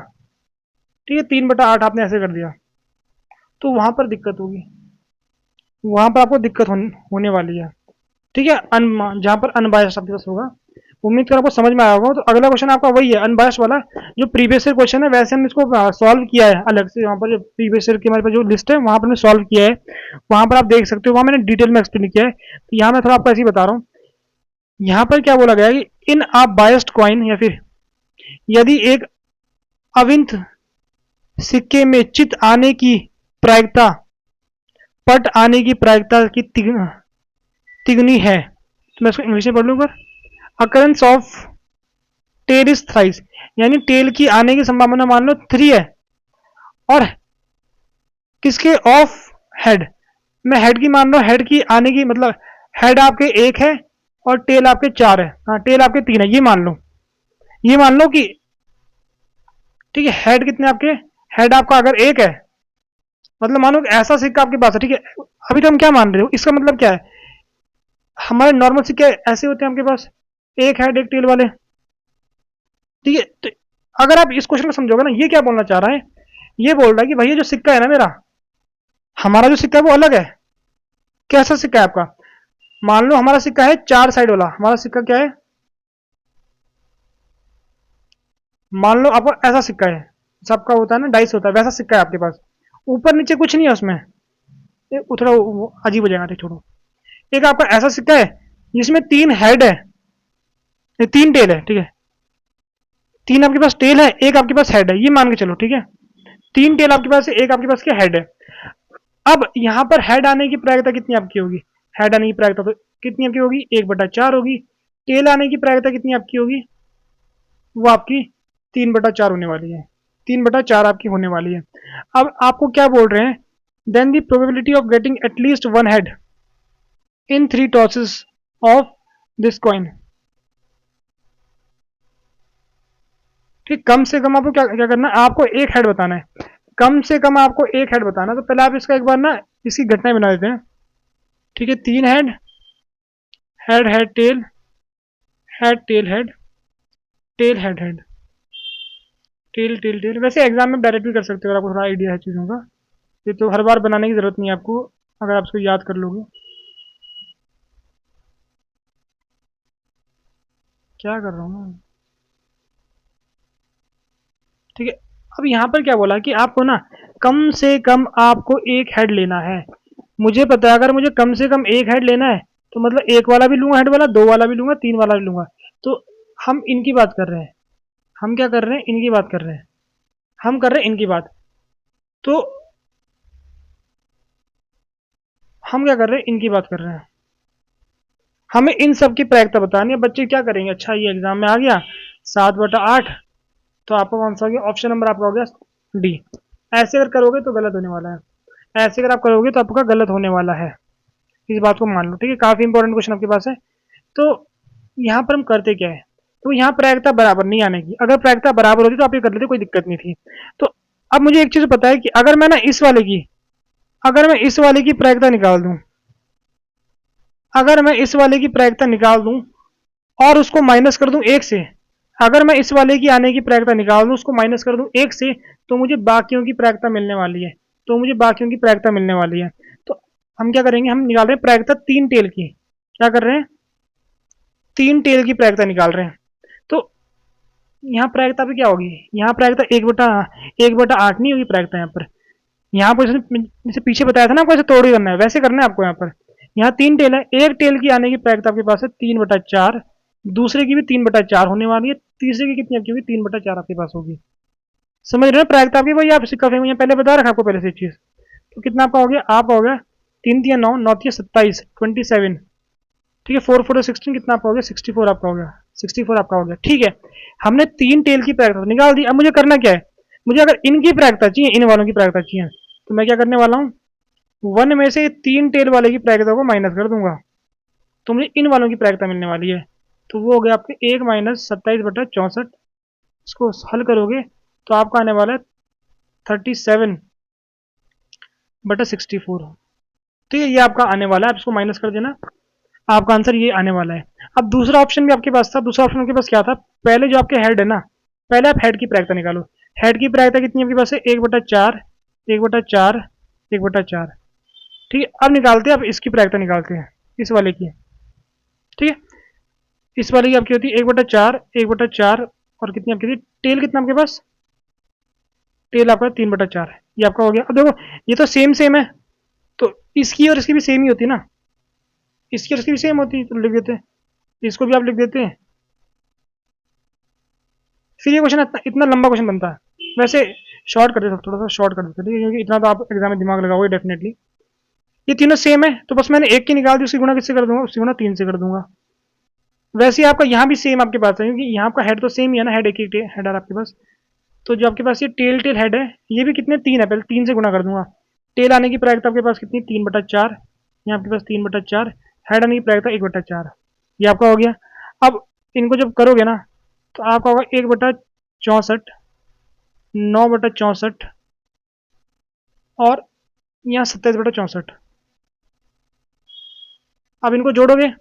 ठीक है, 3/8 आपने ऐसे कर दिया, तो वहां पर दिक्कत होगी, वहां पर आपको दिक्कत होने वाली है। ठीक है, जहां पर अनबायस्ड आपके पास होगा। उम्मीद कर आपको समझ में आया होगा। तो अगला क्वेश्चन आपका वही है, अनबायस्ड वाला, जो प्रीवियस ईयर क्वेश्चन है वैसे हमने इसको सॉल्व किया है अलग से। वहाँ पर जो प्रीवियस ईयर की हमारे पास जो लिस्ट है वहां पर हमने सॉल्व किया है, वहां पर आप देख सकते हो, वहां मैंने डिटेल में एक्सप्लेन किया है। तो यहाँ मैं थोड़ा आपको ऐसे ही बता रहा हूँ। यहाँ पर क्या बोला गया है कि इन अ बायस्ड कॉइन, या फिर यदि एक अविंत सिक्के में चित आने की प्रायिकता पट आने की प्रायिकता की तिगुनी है, तो मैं इसको इंग्लिश में पढ़ लूंगा। Occurrence of tail is thrice, यानी टेल की आने की संभावना मान लो 3 है, और किसके, ऑफ हेड, मैं हेड की मान लो, हेड की आने की मतलब हेड आपके 1 है और टेल आपके 4 है, हाँ टेल आपके 3 है, ये मान लो, ये मान लो कि ठीक है, हेड कितने आपके, हेड आपका अगर 1 है, मतलब मानो कि ऐसा सिक्का आपके पास है। ठीक है, अभी तो हम क्या मान रहे हो, इसका मतलब क्या है, हमारे नॉर्मल सिक्के ऐसे होते हैं आपके पास, एक हेड एक टेल वाले। ठीक है, तो अगर आप इस क्वेश्चन को समझोगे ना, ये क्या बोलना चाह रहा है, ये बोल रहा है कि भैया जो सिक्का है ना मेरा, हमारा जो सिक्का है वो अलग है। कैसा सिक्का है आपका, मान लो हमारा सिक्का है 4 साइड वाला, हमारा सिक्का क्या है, मान लो आपको ऐसा सिक्का है, सबका होता है ना डाइस होता है, वैसा सिक्का है आपके पास, ऊपर नीचे कुछ नहीं है उसमें, थोड़ा अजीब हो जाएगा, ठीक छोड़ो। एक आपका ऐसा सिक्का है जिसमें 3 हेड है, 3 टेल है, ठीक है, 3 आपके पास टेल है, एक आपके पास हेड है, ये मान के चलो। ठीक है, 3 टेल आपके पास है, एक आपके पास क्या हेड है। अब यहाँ पर हेड आने की प्रायिकता कितनी आपकी होगी, हेड आने की प्रायिकता तो कितनी आपकी होगी, 1/4 होगी। टेल आने की प्रायिकता कितनी आपकी होगी, वो आपकी 3/4 होने वाली है, 3/4 आपकी होने वाली है। अब आपको क्या बोल रहे हैं, then the probability of getting at least 1 head in 3 tosses of this coin. ठीक, कम से कम आपको क्या क्या करना है, आपको एक हेड बताना है, कम से कम आपको एक हेड बताना है। तो पहले आप इसका एक बार ना इसकी घटनाएं बना देते हैं। ठीक है, 3 head, head head tail, head tail head, tail head head, tail tail tail. वैसे एग्जाम में डायरेक्ट भी कर सकते हो अगर आपको थोड़ा आइडिया है चीज़ों का, ये तो हर बार बनाने की जरूरत नहीं है आपको, अगर आप इसको याद कर लोगे। क्या कर रहा हूँ मैं, ठीक है। अब यहाँ पर क्या बोला कि आपको ना कम से कम आपको एक हेड लेना है। मुझे पता है अगर मुझे कम से कम एक हेड लेना है तो मतलब एक वाला भी लूंगा हेड वाला, दो वाला भी लूंगा, तीन वाला भी लूंगा। तो हम इनकी बात कर रहे हैं, हम क्या कर रहे हैं, इनकी बात कर रहे हैं, हम कर रहे हैं इनकी बात। तो हम क्या कर रहे हैं, इनकी बात कर रहे हैं। हमें इन सब की प्रायिकता बतानी है। बच्चे क्या करेंगे, अच्छा ये एग्जाम में आ गया 7/8, तो आपका कौन सा हो गया, ऑप्शन नंबर आपका हो गया डी। ऐसे अगर करोगे तो गलत होने वाला है, ऐसे अगर आप करोगे तो आपका गलत होने वाला है, इस बात को मान लो, ठीक है। काफी इंपॉर्टेंट क्वेश्चन आपके पास है। तो यहाँ पर हम करते क्या है, तो यहाँ प्रायिकता बराबर नहीं आने की, अगर प्रायिकता बराबर होती तो आप ये कर लेते, कोई दिक्कत नहीं थी। तो अब मुझे एक चीज पता है कि अगर मैं ना इस वाले की, अगर मैं इस वाले की प्रायिकता निकाल दूं, अगर मैं इस वाले की प्रायिकता निकाल दूं और उसको माइनस कर दूं एक से, अगर मैं इस वाले की आने की प्रायिकता निकाल दूं, उसको माइनस कर दूं एक से, तो मुझे बाकियों की प्रायिकता मिलने वाली है, तो मुझे बाकियों की प्रायिकता मिलने वाली है। तो हम क्या करेंगे, हम निकाल रहे हैं प्रायिकता तीन टेल की, क्या कर रहे हैं, तीन टेल की प्रायिकता निकाल रहे हैं। तो यहाँ प्रायिकता पे क्या होगी, यहाँ प्रायिकता 1/8 नहीं होगी प्रायिकता यहाँ पर। यहाँ पर जैसे पीछे बताया था ना आपको, ऐसे तोड़ करना है, वैसे करना है आपको। यहाँ पर यहाँ तीन टेल है, एक टेल की आने की प्रायिकता आपके पास है 3/4, दूसरे की भी 3/4 होने वाली है, तीसरे की कितनी आपकी होगी, 3/4 आपके पास होगी। समझ रहे हो प्रायिकता आपकी, वही आप सिक्का फेंको, पहले बता रखा आपको पहले से चीज। तो कितना आपका हो गया, आपका हो गया 3 × 9, 9 × 27, 27, ठीक है। 4 × 4 = 16, कितना आपका हो गया, 64 आपका हो गया, 64 आपका हो गया, ठीक है। हमने तीन टेल की प्रायिकता निकाल दी। अब मुझे करना क्या है, मुझे अगर इनकी प्रायिकता चाहिए, इन वालों की प्रायिकता चाहिए, तो मैं क्या करने वाला हूँ, वन में से तीन टेल वाले की प्रायिकता को माइनस कर दूंगा, तो मुझे इन वालों की प्रायिकता मिलने वाली है। तो वो हो गया आपके 1 - 27/64। इसको हल करोगे तो आपका आने वाला है 37/64, ठीक है। ये आपका आने वाला है, आप इसको माइनस कर देना, आपका आंसर ये आने वाला है। अब दूसरा ऑप्शन भी आपके पास था, दूसरा ऑप्शन आपके पास क्या था, पहले जो आपके हेड है ना, पहले आप हेड की प्रायिकता निकालो। हेड की प्रायिकता कितनी आपके पास है, 1/4, 1/4, 1/4, ठीक है। अब निकालते हैं, अब इसकी प्रायिकता निकालते हैं, इस वाले की, ठीक है। इस वाले की आपकी होती है 1/4, 1/4, और कितनी आपकी थी टेल, कितना आपके पास, टेल आपका 3/4 है, ये आपका हो गया। अब देखो ये तो सेम सेम है, तो इसकी और इसकी भी सेम ही होती ना, इसकी और इसकी भी सेम होती, तो लिख देते हैं, इसको भी आप लिख देते हैं। फिर ये क्वेश्चन इतना लंबा क्वेश्चन बनता है, वैसे शॉर्ट कर देते, थोड़ा सा शॉर्ट कर देते, ठीक है, क्योंकि इतना तो आप एग्जाम में दिमाग लगाओगे डेफिनेटली। ये तीनों सेम है, तो बस मैंने एक की निकाल दी, उसकी गुणा किससे कर दूंगा, उसकी गुणा 3 से कर दूंगा। वैसे ही आपका यहाँ भी सेम आपके पास है, क्योंकि यहाँ आपका हेड तो सेम ही है ना, हेड एक ही हेड है आपके पास। तो जो आपके पास ये टेल टेल हेड है, ये भी कितने, तीन है, पहले 3 से गुणा कर दूंगा। टेल आने की प्रायिकता आपके पास कितनी, 3/4, यहाँ आपके पास 3/4, हेड आने की प्रायिकता 1/4, ये आपका हो गया। अब इनको जब करोगे ना, तो आपका होगा 1/64, 9/64, और यहाँ 27/64। अब इनको जोड़ोगे,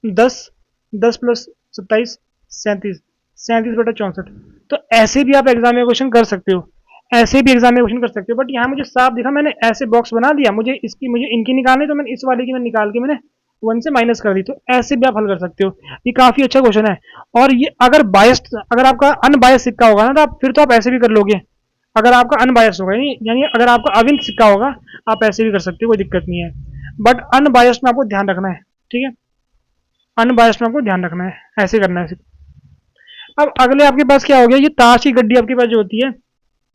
10, 10 + 27, 37, 37/64। तो ऐसे भी आप एग्जाम में क्वेश्चन कर सकते हो, ऐसे भी एग्जाम में क्वेश्चन कर सकते हो, बट यहाँ मुझे साफ दिखा, मैंने ऐसे बॉक्स बना दिया, मुझे इनकी निकालनी, तो मैंने इस वाले की मैं निकाल के मैंने 1 से माइनस कर दी। तो ऐसे भी आप हल कर सकते हो, ये काफी अच्छा क्वेश्चन है। और ये अगर बायस्ड, अगर आपका अनबायस सिक्का होगा ना, तो आप फिर तो आप ऐसे भी कर लोगे। अगर आपका अनबायस होगा, यानी अगर आपका अविंत सिक्का होगा, आप ऐसे भी कर सकते हो, कोई दिक्कत नहीं है। बट अनबायस्ड में आपको ध्यान रखना है, ठीक है, अनबायस्ड में आपको ध्यान रखना है, ऐसे करना है। अब अगले आपके पास क्या हो गया, ये ताश की गड्डी आपके पास जो होती है,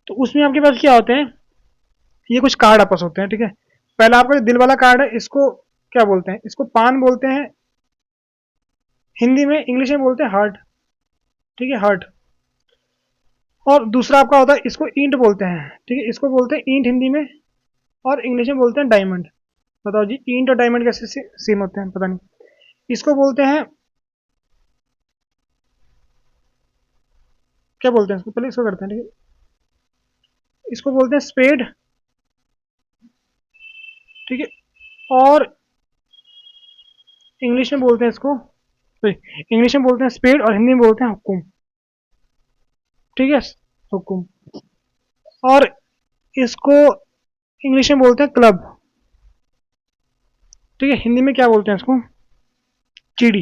तो उसमें आपके पास क्या होते हैं, ये कुछ कार्ड आपस होते हैं, ठीक है। पहला आपका दिल वाला कार्ड है, इसको क्या बोलते हैं, इसको पान बोलते हैं हिंदी में, इंग्लिश में बोलते हैं हार्ट, ठीक है, हार्ट। और दूसरा आपका होता है, इसको ईंट बोलते हैं, ठीक है, इसको बोलते हैं ईंट हिंदी में, और इंग्लिश में बोलते हैं डायमंड। बताओ जी, ईंट और डायमंड कैसे सेम होते हैं, पता नहीं। इसको बोलते हैं, क्या बोलते हैं इसको, पहले इसको करते हैं, ठीक है, इसको बोलते हैं स्पेड, ठीक है। और इंग्लिश में बोलते हैं इसको, इंग्लिश में बोलते हैं स्पेड, और हिंदी में बोलते हैं हुक्म, ठीक है, हुक्म। और इसको इंग्लिश में बोलते हैं क्लब, ठीक है, हिंदी में क्या बोलते हैं इसको, चीड़ी,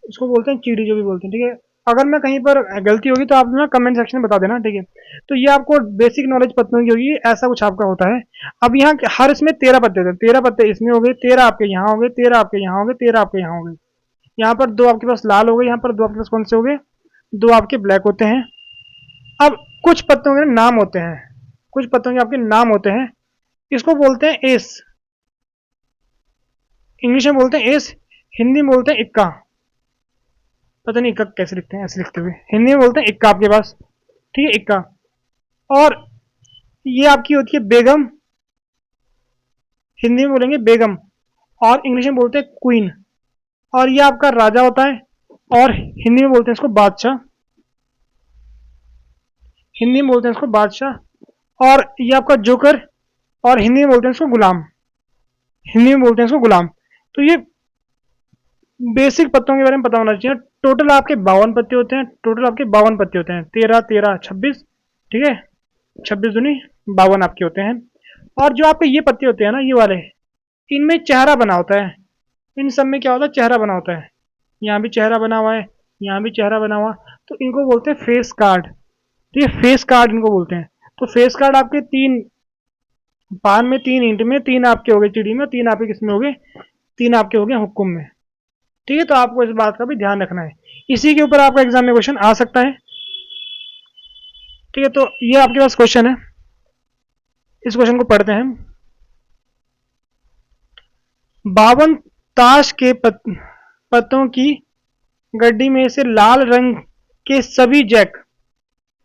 इसको बोलते हैं चीड़ी, जो भी बोलते हैं, ठीक है। अगर मैं कहीं पर गलती होगी तो आप ना कमेंट सेक्शन में बता देना, ठीक है। तो ये आपको बेसिक नॉलेज पत्तों की होगी, ऐसा कुछ आपका होता है। अब यहाँ हर इसमें 13 पत्ते होते हैं, 13 पत्ते इसमें हो गए, 13 आपके यहाँ हो गए, 13 आपके यहाँ हो गए, 13 आपके यहाँ हो गए। यहाँ पर 2 आपके पास लाल हो गए, यहाँ पर 2 आपके पास कौन से हो गए, 2 आपके ब्लैक होते हैं। अब कुछ पत्तों के नाम होते हैं, कुछ पत्तों के आपके नाम होते हैं, इसको बोलते हैं एस। इंग्लिश में बोलते हैं एस, हिंदी में बोलते हैं इक्का। पता नहीं इक्का कैसे लिखते हैं, ऐसे लिखते हुए हिंदी में बोलते हैं इक्का आपके पास, ठीक है, इक्का। और ये आपकी होती है बेगम, हिंदी में बोलेंगे बेगम, और इंग्लिश में बोलते हैं क्वीन। और ये आपका राजा होता है, और हिंदी में बोलते हैं इसको बादशाह, हिंदी में बोलते हैं इसको बादशाह। और ये आपका जोकर, और हिंदी में बोलते हैं इसको गुलाम, हिंदी में बोलते हैं इसको गुलाम। तो ये बेसिक पत्तों के बारे में पता होना चाहिए। टोटल आपके 52 पत्ते होते हैं, टोटल आपके 52 पत्ते होते हैं, 13 13 26, ठीक है, 26 दूनी 52 आपके होते हैं। और जो आपके ये पत्ते होते हैं ना, ये वाले, इनमें चेहरा बना होता है, इन सब में क्या होता है, चेहरा बना होता है। यहाँ भी चेहरा बना हुआ है, यहाँ भी चेहरा बना हुआ, तो इनको बोलते हैं फेस कार्ड, ठीक है, फेस कार्ड इनको बोलते हैं। तो फेस कार्ड आपके 3 पान में, 3 ईंट में, 3 आपके हो गए चिड़ी में, 3 आपके किसमें हो गए, 3 आपके हो गए हुक्म में, ठीक है। तो आपको इस बात का भी ध्यान रखना है, इसी के ऊपर आपका एग्जाम में क्वेश्चन आ सकता है, ठीक है। तो ये आपके पास क्वेश्चन है, इस क्वेश्चन को पढ़ते हैं। 52 ताश के पत्तों की गड्डी में से लाल रंग के सभी जैक,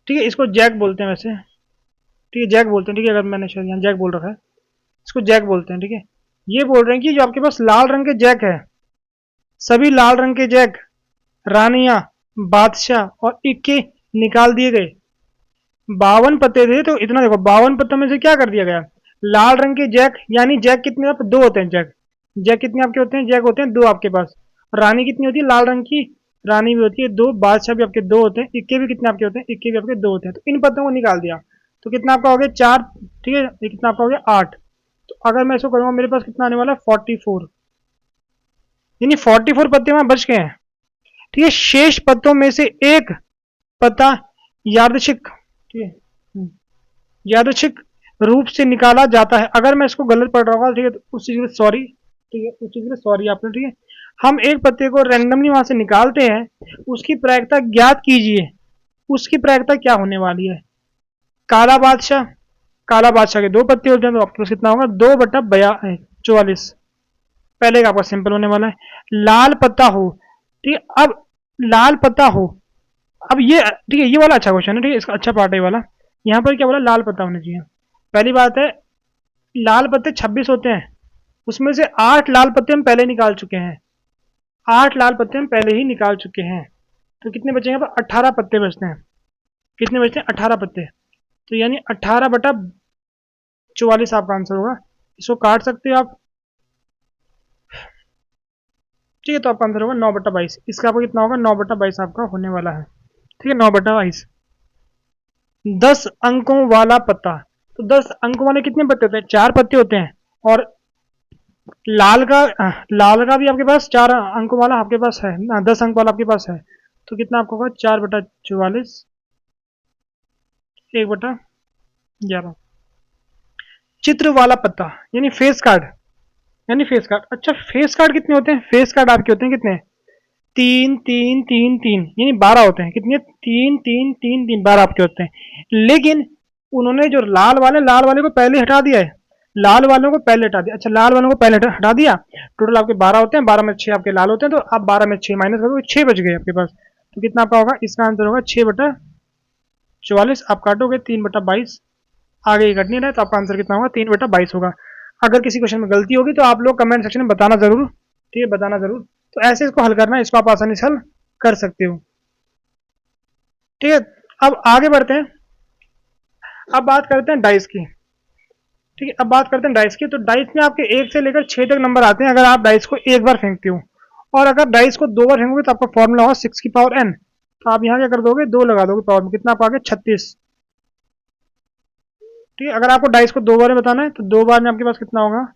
ठीक है, इसको जैक बोलते हैं वैसे, ठीक है, जैक बोलते हैं, ठीक है। अगर मैंने शायद यहाँ जैक बोल रखा है, इसको जैक बोलते हैं, ठीक है। ये बोल रहे हैं कि जो आपके पास लाल रंग के जैक है, सभी लाल रंग के जैक, रानियां, बादशाह और इक्के निकाल दिए गए। 52 पत्ते थे, तो इतना देखो, 52 पत्तों में से क्या कर दिया गया, लाल रंग के जैक, यानी जैक कितने, आप 2 होते हैं जैक, जैक कितने आपके होते हैं, जैक होते हैं 2 आपके पास। रानी कितनी होती है लाल रंग की, रानी भी होती है 2, बादशाह भी आपके 2 होते हैं, इक्के भी कितने आपके होते हैं, इक्के भी आपके 2 होते हैं। तो इन पत्तों को निकाल दिया, तो कितना आपका हो गया 4, ठीक है, ये कितना आपका हो गया 8। तो अगर मैं इसको करूंगा, मेरे पास कितना आने वाला है 44, यानी 44 पत्ते वहां बच गए हैं, ठीक है। शेष पत्तों में से एक पत्ता यादृच्छिक, ठीक है, यादृच्छिक रूप से निकाला जाता है। अगर मैं इसको गलत पढ़ रहा होगा, ठीक है, तो उस चीज के लिए सॉरी, ठीक है, उस चीज के लिए सॉरी आपने, ठीक है। हम एक पत्ते को रैंडमली वहां से निकालते हैं, उसकी प्रायिकता ज्ञात कीजिए, उसकी प्रायिकता क्या होने वाली है। काला बादशाह, काला बादशाह के 2 पत्ते होते हैं, तो आपके पास कितना होगा 2/44, पहले का आपका सिंपल होने वाला है। लाल पत्ता हो, ठीक है, अब लाल पत्ता हो, अब ये, ठीक है, ये वाला अच्छा क्वेश्चन है, ठीक है, इसका अच्छा पार्ट है वाला। यहाँ पर क्या बोला, लाल पत्ता होना चाहिए। पहली बात है, लाल पत्ते 26 होते हैं, उसमें से 8 लाल पत्ते हम पहले निकाल चुके हैं, 8 लाल पत्ते हम पहले ही निकाल चुके हैं। तो कितने बचेंगे, 18 पत्ते बचते हैं, कितने बचते हैं 18 पत्ते। तो यानी 18/44 आपका आंसर होगा, इसको काट सकते हो आप, ठीक है। तो आपका आंसर होगा 9/22, इसका आपको कितना होगा 9/22 आपका होने वाला है, ठीक है, 9/22। 10 अंकों वाला पत्ता, तो 10 अंकों वाले कितने पत्ते होते हैं, 4 पत्ते होते हैं। और लाल का, लाल का भी आपके पास 4 अंकों वाला आपके पास है ना, 10 अंक वाला आपके पास है। तो कितना आपको होगा 4/44, 1/11। चित्र वाला पत्ता यानी फेस कार्ड, यानी फेस कार्ड, अच्छा फेस कार्ड कितने होते हैं, फेस कार्ड आपके होते हैं कितने, 3 3 3 3, यानी 12 होते हैं, कितने 3 3 3 3, 12 आपके होते हैं। लेकिन उन्होंने जो लाल वाले को पहले हटा दिया है, लाल वालों को पहले हटा दिया, अच्छा लाल वालों को पहले हटा दिया। टोटल आपके 12 होते हैं, 12 में 6 आपके लाल होते हैं, तो आप 12 में 6 माइनस करोगे, 6 बच गए आपके पास। तो कितना आपका होगा, इसका आंसर होगा 6/44। आप काटोगे 3/22, आगे ये कट नहीं रहा है, तो आपका आंसर कितना होगा 3/22 होगा। अगर किसी क्वेश्चन में गलती होगी तो आप लोग कमेंट सेक्शन में बताना जरूर, ठीक है, बताना जरूर। तो ऐसे इसको हल करना है, इसको आप आसानी से हल कर सकते हो, ठीक है। अब आगे बढ़ते हैं, अब बात करते हैं डाइस की, ठीक है, अब बात करते हैं डाइस की। तो डाइस में आपके 1 से लेकर 6 तक नंबर आते हैं, अगर आप डाइस को एक बार फेंकते हो, और अगर डाइस को 2 बार फेंकोगे तो आपका फॉर्मूला होगा 6 की पावर n। तो आप यहाँ क्या कर दोगे, 2 लगा दोगे पावर में, कितना आपका आ गया 36, ठीक है। अगर आपको डाइस को 2 बार में बताना है, तो 2 बार में आपके पास कितना होगा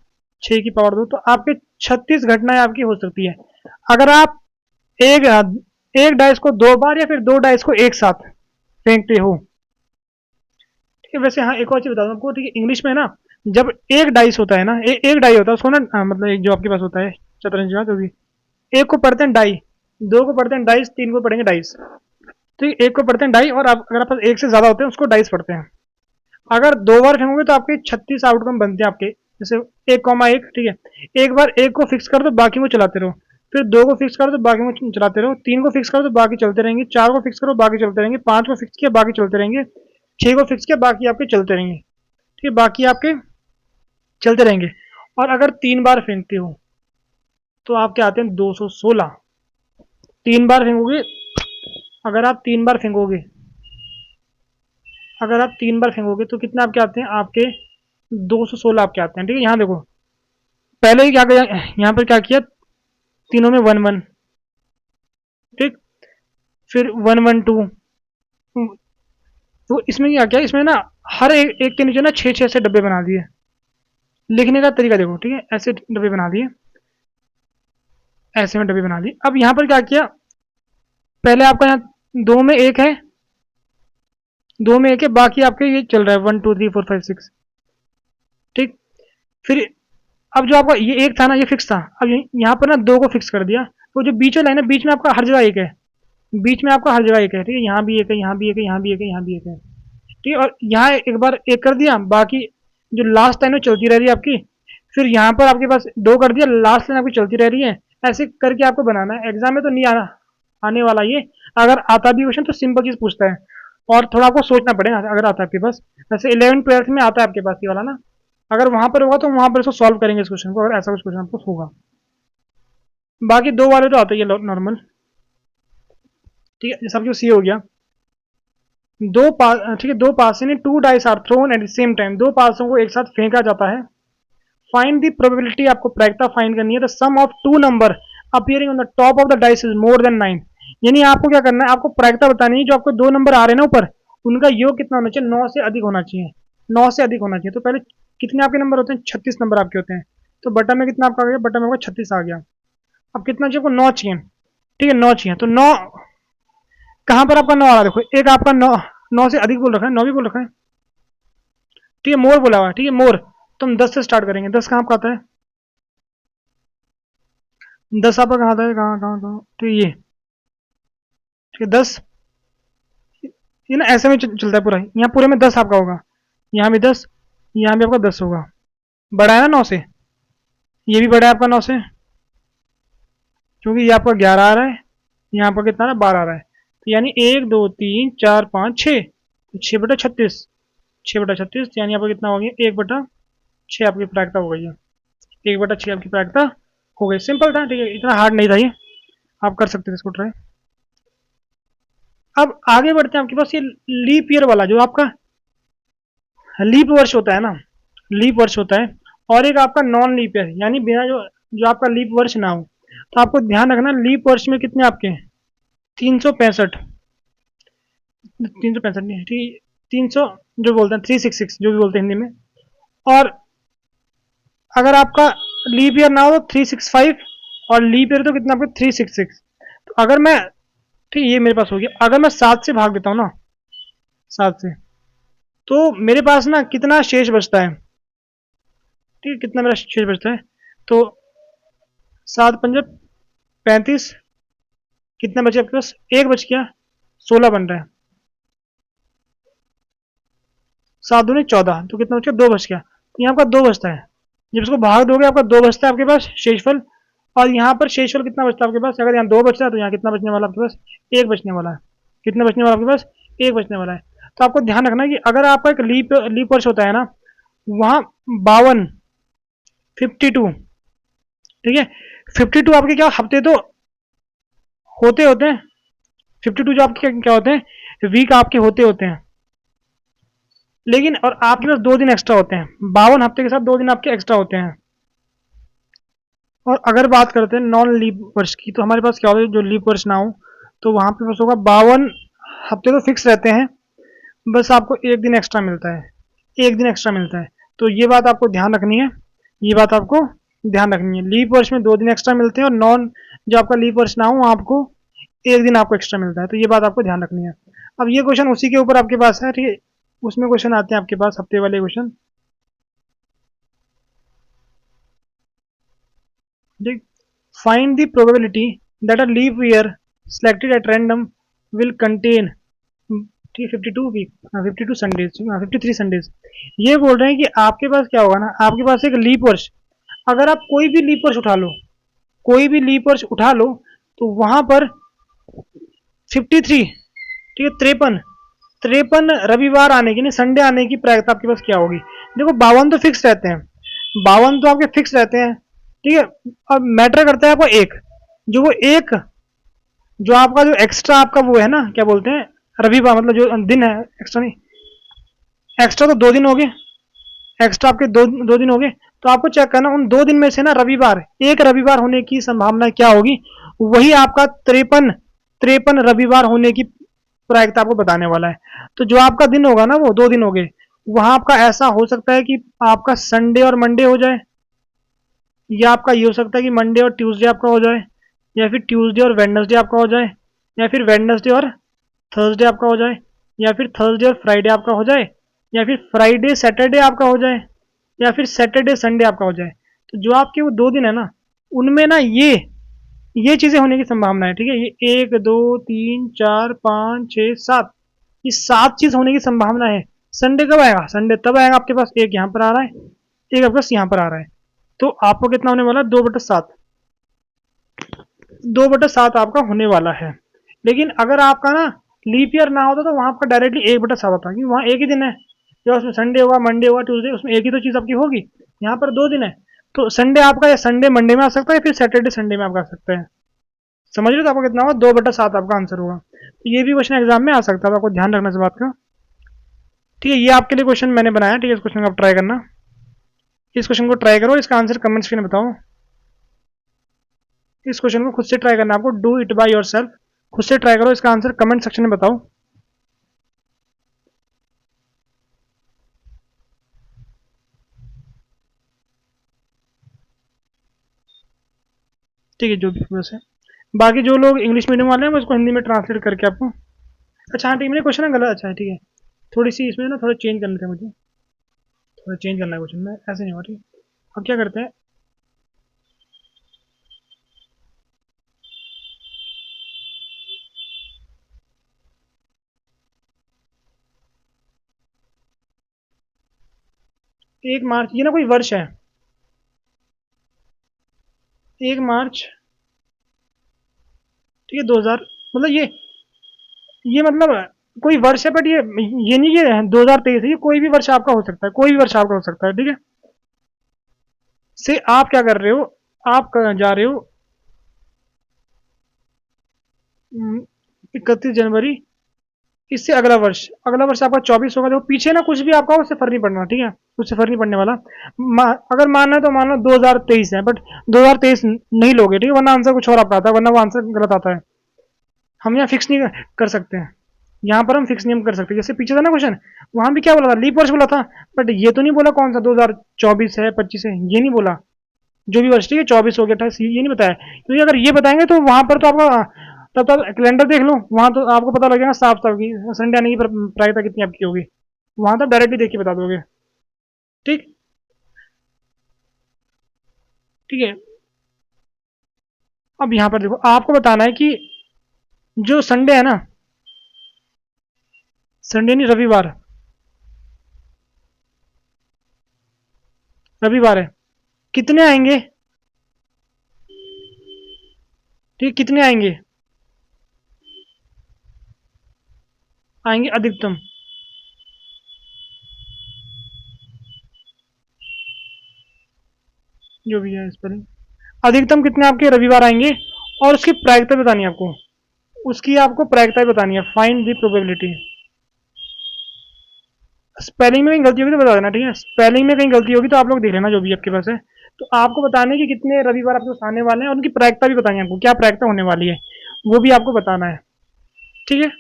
6 की पावर 2, तो आपके 36 घटनाएं आपकी हो सकती है। अगर आप एक एक डाइस को 2 बार या फिर 2 डाइस को एक साथ फेंकते हो। ठीक है, वैसे हाँ एक और चीज बता दूं आपको, ठीक है, इंग्लिश में ना जब एक डाइस होता है ना, एक डाई होता है उसको ना, मतलब एक जो आपके पास होता है शतरंज में, तो भी एक को पढ़ते हैं डाई, दो को पढ़ते हैं डाइस, तीन को पढ़ेंगे डाइस। तो एक को पढ़ते हैं डाई, और आप अगर आपके पास एक से ज्यादा होते हैं उसको डाइस पढ़ते हैं। अगर 2 बार फेंकोगे तो आपके 36 आउटकम बनते हैं आपके, जैसे 1,1, ठीक है, एक बार एक को फिक्स कर दो, बाकी को चलाते रहो, फिर 2 को फिक्स करो तो बाकी को चलाते रहो, 3 को फिक्स करो तो बाकी चलते रहेंगे, 4 को फिक्स करो बाकी चलते रहेंगे, 5 को फिक्स किया बाकी चलते रहेंगे, 6 को फिक्स किया बाकी आपके चलते रहेंगे। ठीक है, बाकी आपके चलते रहेंगे। और अगर 3 बार फेंकते हो तो आपके आते हैं 216। 3 बार फेंकोगे, अगर आप 3 बार फेंकोगे, अगर आप 3 बार फेंकोगे तो कितने आपके आते हैं, आपके 216 आपके आते हैं। ठीक है, यहाँ देखो पहले ही क्या किया, यहाँ पर क्या किया, तीनों में 1 1, ठीक, फिर 1 1 2। तो इसमें क्या किया, इसमें ना हर एक के नीचे ना 6 6 ऐसे डब्बे बना दिए। लिखने का तरीका देखो, ठीक है, ऐसे डब्बे बना दिए, ऐसे में डब्बे बना दिए। अब यहाँ पर क्या किया, पहले आपका यहाँ 2 में 1 है, 2 में 1 है, बाकी आपके ये चल रहा है 1 2 3 4 5 6, ठीक। फिर अब जो आपका ये एक था ना, ये फिक्स था, अब यहाँ पर ना 2 को फिक्स कर दिया, तो जो बीच वाला है ना, बीच में आपका हर जगह एक है, बीच में आपका हर जगह एक है, ठीक है, यहाँ भी एक है, यहाँ भी एक है, यहाँ भी एक है, यहाँ भी एक है, ठीक है। और यहाँ एक बार एक कर दिया, बाकी जो लास्ट लाइन है चलती रह रही है आपकी, फिर यहाँ पर आपके पास 2 कर दिया, लास्ट लाइन आपकी चलती रह रही है। ऐसे करके आपको बनाना है। एग्जाम में तो नहीं आने वाला ये, अगर आता भी क्वेश्चन तो सिंपल चीज पूछता है, और थोड़ा आपको सोचना पड़ेगा अगर आता है आपके पास। वैसे 11th 12th में आता है आपके पास ये वाला ना, अगर वहां पर होगा तो वहां पर इसको सॉल्व करेंगे इस क्वेश्चन को, अगर ऐसा कुछ क्वेश्चन आपको होगा। बाकी 2 वाले तो आते ही नॉर्मल, ठीक है, जैसा आपको सी हो गया। ठीक है, 2 पास यानी 2 dice are thrown at the same time, 2 पासों को एक साथ फेंका जाता है। फाइंड द प्रोबेबिलिटी, आपको प्रायिकता फाइंड करनी है। The sum of 2 number appearing on the top of the dice is more than 9। यानी आपको क्या करना है, आपको प्रायिकता बतानी है, जो आपको 2 नंबर आ रहे हैं ना ऊपर, उनका योग कितना होना चाहिए, 9 से अधिक होना चाहिए, 9 से अधिक होना चाहिए। तो पहले कितने आपके नंबर होते हैं, 36 नंबर आपके होते हैं, तो बटन में कितना आपका आ गया, बटन में आपका 36 आ गया। अब कितना चाहिए आपको, 9 चाहिए, ठीक है, 9 चाहिए। तो 9 कहाँ पर आपका 9 आ रहा है, देखो एक आपका 9 से अधिक बोल रखा है, 9 भी बोल रखा है, ठीक है, मोर बोला हुआ है, ठीक है, मोर। तो हम 10 से स्टार्ट करेंगे। 10 कहाँ आपका आता है, 10 आपका कहाँ आता है, कहाँ कहाँ कहाँ, तो ये, ठीक है, 10, ये ना ऐसे में चलता है पूरा, यहाँ पूरे में 10 आपका होगा, यहाँ भी 10, यहाँ भी आपका 10 होगा। बड़ा है ना 9 से, ये भी बड़ा है आपका 9 से, क्योंकि ये आपका 11 आ रहा है, यहाँ पर कितना है, 12 आ रहा है। तो यानी 1 2 3 4 5 6, 6/36, 6/36, यानी आपका कितना हो गया, 1/6 आपकी प्रायिकता हो गई है, 1/6 आपकी प्रायिकता हो गई। सिंपल था, ठीक है, इतना हार्ड नहीं था ये, आप कर सकते थे इसको ट्राई। अब आगे बढ़ते हैं, आपके पास ये लीप ईयर वाला, जो आपका लीप वर्ष होता है ना, लीप वर्ष होता है, और एक आपका नॉन लीप ईयर, यानी बिना जो जो आपका लीप वर्ष ना हो। तो आपको ध्यान रखना, लीप वर्ष में कितने आपके, 365, 365 नहीं, ठीक, 300 जो बोलते हैं, 366 जो भी बोलते हैं हिंदी में। और अगर आपका लीप ईयर ना हो तो 365, और लीप ईयर तो कितना आपका 366। तो अगर मैं, ठीक, ये मेरे पास हो गया, अगर मैं 7 से भाग देता हूँ ना, 7 से, तो मेरे पास ना कितना शेष बचता है, ठीक है, कितना मेरा शेष बचता है, तो 7 5 35, कितना बचे आपके पास, एक बच गया, 16 बन रहा है, 7 दूनी 14, तो कितना बच गया, 2 बच गया। तो यहाँ आपका 2 बचता है, जब इसको भाग दोगे आपका 2 बचता है आपके पास शेषफल। और यहाँ पर शेषफल कितना बचता है आपके पास, अगर यहाँ 2 बचता है तो यहाँ कितना बचने वाला आपके पास, 1 बचने वाला है। कितना बचने वाला आपके पास, 1 बचने वाला है। तो आपको ध्यान रखना कि अगर आपका एक लीप वर्ष होता है ना, वहाँ 52 52, ठीक है, 52 आपके क्या हफ्ते तो होते होते हैं, 52 जो आपके क्या होते हैं, वीक आपके होते होते हैं, लेकिन और आपके पास 2 दिन एक्स्ट्रा होते हैं, 52 हफ्ते के साथ 2 दिन आपके एक्स्ट्रा होते हैं। और अगर बात करते हैं नॉन लीप वर्ष की, तो हमारे पास क्या होता है, जो लीप वर्ष ना हो तो वहां पे बस होगा 52 हफ्ते तो फिक्स रहते हैं, बस आपको 1 दिन एक्स्ट्रा मिलता है, 1 दिन एक्स्ट्रा मिलता है। तो ये बात आपको ध्यान रखनी है, ये बात आपको ध्यान रखनी है। लीप वर्ष में 2 दिन एक्स्ट्रा मिलते हैं, और नॉन जो आपका लीप वर्ष ना हो आपको एक दिन आपको एक्स्ट्रा मिलता है, तो ये बात आपको ध्यान रखनी है। अब ये क्वेश्चन उसी के ऊपर आपके पास है, ठीक है, उसमें क्वेश्चन आते हैं आपके पास हफ्ते वाले क्वेश्चन, ठीक। Find the probability that a leap year selected at random will contain, ठीक है, 52 वीक, 52 संडेज, 53 संडेज। ये बोल रहे हैं कि आपके पास क्या होगा ना, आपके पास एक लीप वर्ष, अगर आप कोई भी लीप वर्ष उठा लो, कोई भी लीप वर्ष उठा लो, तो वहां पर 53, ठीक है, 53, 53 रविवार आने की, नहीं संडे आने की प्रायिकता आपके पास क्या होगी। देखो 52 तो फिक्स रहते हैं, 52 तो आपके फिक्स रहते हैं, ठीक है। अब मैटर करता है आपको एक, जो वो एक, जो आपका जो एक्स्ट्रा आपका वो है ना, क्या बोलते हैं, रविवार मतलब जो दिन है, एक्स्ट्रा नहीं, एक्स्ट्रा तो 2 दिन हो गए, एक्स्ट्रा आपके दो दिन हो गए, तो आपको चेक करना उन 2 दिन में से ना रविवार, एक रविवार होने की संभावना क्या होगी, वही आपका 53 रविवार होने की प्रायिकता आपको बताने वाला है। तो जो आपका दिन होगा ना, वो 2 दिन हो गए, वहां आपका ऐसा हो सकता है कि आपका संडे और मंडे हो जाए, या आपका ये हो सकता है कि मंडे और ट्यूसडे आपका हो जाए, या फिर ट्यूसडे और वेडनेसडे आपका हो जाए, या फिर वेडनेसडे और थर्सडे आपका हो जाए, या फिर थर्सडे और फ्राइडे आपका हो जाए, या फिर फ्राइडे सैटरडे आपका हो जाए, या फिर सैटरडे संडे आपका हो जाए। तो जो आपके वो 2 दिन है ना, उनमें ना ये चीजें होने की संभावना है, ठीक है। ये 1 2 3 4 5 6 7, ये 7 चीज होने की संभावना है। संडे कब आएगा, संडे तब आएगा आपके पास, एक यहाँ पर आ रहा है, एक आपके पास यहाँ पर आ रहा है, तो आपको कितना होने वाला है, 2/7, 2/7 आपका होने वाला है। लेकिन अगर आपका ना लीप ईयर ना होता तो वहां आपका डायरेक्टली 1/7 होता, क्योंकि वहां एक ही दिन है, या उसमें संडे होगा, मंडे होगा, ट्यूसडे, उसमें एक ही तो चीज आपकी होगी। यहाँ पर 2 दिन है, तो संडे आपका या संडे मंडे में आ सकता है, फिर सैटरडे संडे में आपका आ सकता है। समझ रहे हो, तो आपको कितना होगा, 2/7 आपका आंसर होगा। तो ये भी क्वेश्चन एग्जाम में आ सकता है, तो आपको ध्यान रखना इस बात का, ठीक है। ये आपके लिए क्वेश्चन मैंने बनाया, ठीक है, इस क्वेश्चन को आप ट्राई करना, इस क्वेश्चन को ट्राई करो, इसका आंसर कमेंट्स में बताओ। इस क्वेश्चन को खुद से ट्राई करना आपको, do it by your self, खुद से ट्राई करो, इसका आंसर कमेंट सेक्शन में बताओ। ठीक है, जो भी वैसे, बाकी जो लोग इंग्लिश मीडियम वाले हैं, मैं उसको हिंदी में ट्रांसलेट करके आपको, अच्छा हाँ ठीक है, मेरे क्वेश्चन है गलत, अच्छा है, ठीक है, थोड़ी सी इसमें ना थोड़ा चेंज करना था मुझे, थोड़ा चेंज करना है क्वेश्चन में, ऐसे नहीं हुआ, ठीक है। अब क्या करते हैं, एक मार्च, ये ना कोई वर्ष है, 1 मार्च, ठीक है, 2000, मतलब ये मतलब कोई वर्ष है, बट ये नहीं कि 2023 है, ये कोई भी वर्ष आपका हो सकता है, कोई भी वर्ष आपका हो सकता है, ठीक है। से आप क्या कर रहे हो, आप जा रहे हो 31 जनवरी, इससे अगला वर्ष आपका 24 होगा, देखो पीछे ना कुछ भी आपका उससे फर्क नहीं पड़ना, ठीक है, उससे फर्क नहीं पड़ने वाला। अगर मानना है तो मान लो 2023 है, बट 2023 नहीं लोगे, ठीक है, वरना आंसर कुछ और आपका आता है, वरना वो आंसर गलत आता है। हम यहाँ फिक्स नहीं कर सकते हैं, यहाँ पर हम फिक्स नहीं कर सकते, जैसे पीछे था ना क्वेश्चन, वहां भी क्या बोला था, लीप वर्ष बोला था, बट ये तो नहीं बोला कौन सा 2024 है, 25 है, ये नहीं बोला, जो भी वर्ष, ठीक है, 24 हो गया, 28, ये नहीं बताया, क्योंकि अगर ये बताएंगे तो वहां पर तो आपका, तब तक कैलेंडर देख लो, वहां तो आपको पता लगेगा साफ साफ की संडे आने की प्रायिकता कितनी आपकी होगी, वहां तक डायरेक्टली देख के बता दोगे, ठीक, ठीक है। अब यहाँ पर देखो, आपको बताना है कि जो संडे है ना, संडे नहीं, रविवार, रविवार है, कितने आएंगे, ठीक, कितने आएंगे, आएंगे अधिकतम, जो भी है इस पर अधिकतम कितने आपके रविवार आएंगे, और उसकी प्रायिकता बतानी है आपको, उसकी आपको प्रायिकता बतानी है, फाइंड द प्रोबेबिलिटी। स्पेलिंग में कहीं गलती होगी तो बता देना, ठीक है, स्पेलिंग में कहीं गलती होगी तो आप लोग देख लेना, जो भी आपके पास है। तो आपको बताना है कि कितने रविवार आपके पास आने वाले हैं, और उनकी प्रायिकता भी बतानी है आपको, क्या प्रायिकता होने वाली है, वो भी आपको बताना है, ठीक है।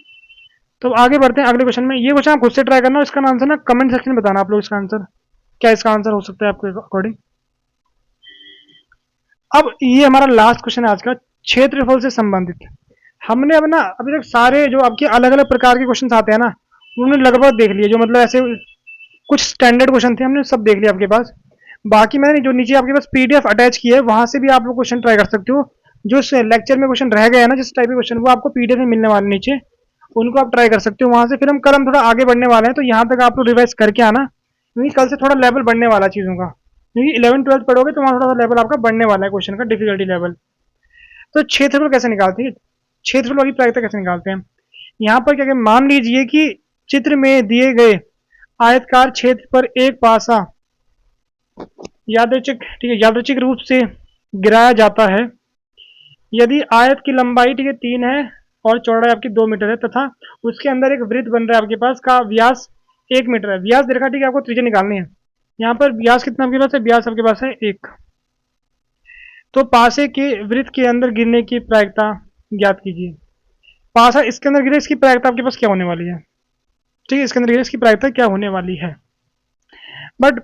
तो आगे बढ़ते हैं अगले क्वेश्चन में, ये क्वेश्चन आप खुद से ट्राई करना, और इसका आंसर ना कमेंट सेक्शन में बताना आप लोग, इसका आंसर क्या, इसका आंसर हो सकता है आपके अकॉर्डिंग। अब ये हमारा लास्ट क्वेश्चन है आज का, क्षेत्रफल से संबंधित, हमने अब ना अभी तक सारे जो आपके अलग अलग प्रकार के क्वेश्चन आते हैं ना, उन्होंने लगभग देख लिए, जो मतलब ऐसे कुछ स्टैंडर्ड क्वेश्चन थे हमने सब देख लिया आपके पास। बाकी मैंने जो नीचे आपके पास पीडीएफ अटैच की है, वहां से भी आप लोग क्वेश्चन ट्राई कर सकते हो। जो लेक्चर में क्वेश्चन रह गए हैं ना, जिस टाइप के क्वेश्चन, वो आपको पीडीएफ में मिलने वाले नीचे, उनको आप ट्राई कर सकते हो वहां से। फिर हम कल हम थोड़ा आगे बढ़ने वाले हैं, तो यहाँ तक आप लोग रिवाइज करके आना, क्योंकि कल से थोड़ा लेवल बढ़ने वाला है चीज़ों का। क्योंकि 11th 12th पढ़ोगे तो वहाँ थोड़ा सा लेवल आपका बढ़ने वाला है, क्वेश्चन का डिफिकल्टी लेवल। तो क्षेत्रफल कैसे निकालते हैं, क्षेत्रफल वाली प्रायिकता कैसे निकालते हैं। यहाँ पर क्या मान लीजिए कि चित्र में दिए गए आयतकार क्षेत्र पर एक पासा यादृच्छिक, ठीक है, यादृच्छिक रूप से गिराया जाता है। यदि आयत की लंबाई, ठीक है, 3 है और चौड़ाई आपकी 2 मीटर है, तथा उसके अंदर एक वृत्त बन रहा है आपके पास का व्यास 1 मीटर है। व्यास देखा, ठीक है, आपको त्रिज्या निकालनी है। यहाँ पर व्यास कितना आपके पास है, व्यास आपके पास है 1। तो पासे के वृत्त के अंदर गिरने की प्रायिकता ज्ञात कीजिए। पासा इसके अंदर गिरे, इसकी प्रायिकता आपके पास क्या होने वाली है, ठीक है, इसके अंदर गिरे, इसकी प्रायिकता क्या होने वाली है। बट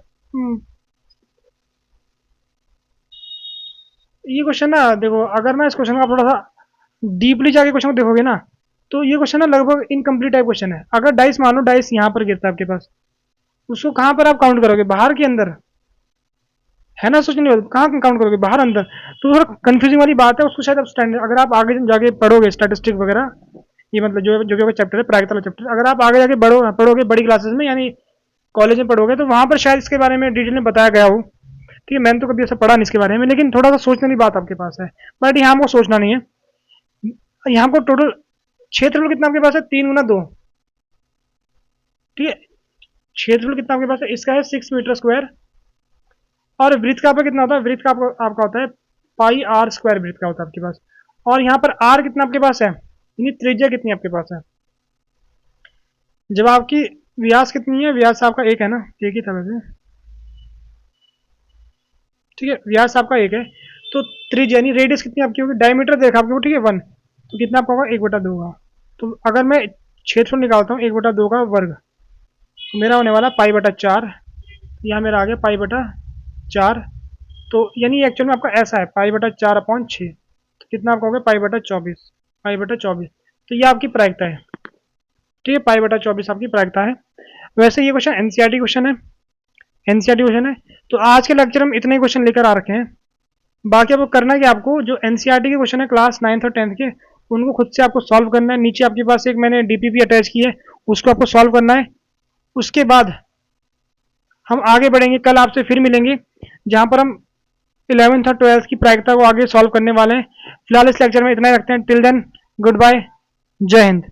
ये क्वेश्चन ना देखो, अगर ना इस क्वेश्चन का थोड़ा सा डीपली जाके क्वेश्चन को देखोगे ना, तो ये क्वेश्चन ना लगभग इनकम्प्लीट टाइप क्वेश्चन है। अगर डाइस मान लो, डाइस यहाँ पर गिरता है आपके पास, उसको कहाँ पर आप काउंट करोगे, बाहर के अंदर, है ना, सोचने वाली कहाँ काउंट करोगे, बाहर अंदर। तो थोड़ा कंफ्यूजिंग वाली बात है, उसको शायद आप स्टैंडर्ड, अगर आप आगे जाके पढ़ोगे स्टैटिस्टिक वगैरह, ये मतलब जो चैप्टर है प्रायिकता वाला चैप्टर, अगर आप आगे जाके पढ़ोगे बड़ी क्लासेस में, यानी कॉलेज में पढ़ोगे, तो वहां पर शायद इसके बारे में डिटेल में बताया गया हो। ठीक है, मैंने तो कभी ऐसा पढ़ा नहीं इसके बारे में, लेकिन थोड़ा सा सोचने की बात आपके पास है। बट यहाँ हमको सोचना नहीं है। यहाँ को टोटल क्षेत्रफल कितना आपके पास है, 3 × 2, ठीक है। क्षेत्रफल कितना आपके पास है, इसका है 6 मीटर स्क्वायर। और वृत्त का आपका कितना होता है, वृत्त का आपका होता है पाई आर स्क्वायर, वृत्त का होता है आपके पास। और यहाँ पर आर कितना आपके पास है, यानी त्रिज्या कितनी आपके पास है। जब आपकी व्यास कितनी है, व्यास आपका 1 है ना, एक ही था वैसे, ठीक है, व्यास आपका 1 है। तो त्रिज्या यानी रेडियस कितनी आपकी होगी, डायमीटर देखा आपके, ठीक है, 1, तो कितना आपका होगा, 1/2 का। तो अगर मैं क्षेत्रफल निकालता हूँ 1/2 का वर्ग, तो मेरा होने वाला पाई/4। यहाँ मेरा आ गया पाई/4। तो यानी एक्चुअल में आपका ऐसा है पाई/4/6, तो कितना आपका होगा, पाई/24, पाई/24। तो ये आपकी प्रायिकता है, ठीक है, पाई/24 आपकी प्रायिकता है। वैसे ये क्वेश्चन एनसीईआरटी क्वेश्चन है, एनसीईआरटी क्वेश्चन है। तो आज के लेक्चर में इतने क्वेश्चन लेकर आ रखे हैं। बाकी आपको करना है कि आपको जो एनसीईआरटी के क्वेश्चन है क्लास 9th और 10th के, उनको खुद से आपको सॉल्व करना है। नीचे आपके पास एक मैंने डीपीपी अटैच की है, उसको आपको सॉल्व करना है। उसके बाद हम आगे बढ़ेंगे, कल आपसे फिर मिलेंगे, जहां पर हम 11th और 12th की प्रायिकता को आगे सॉल्व करने वाले हैं। फिलहाल इस लेक्चर में इतना ही रखते हैं। टिल देन, गुड बाय, जय हिंद।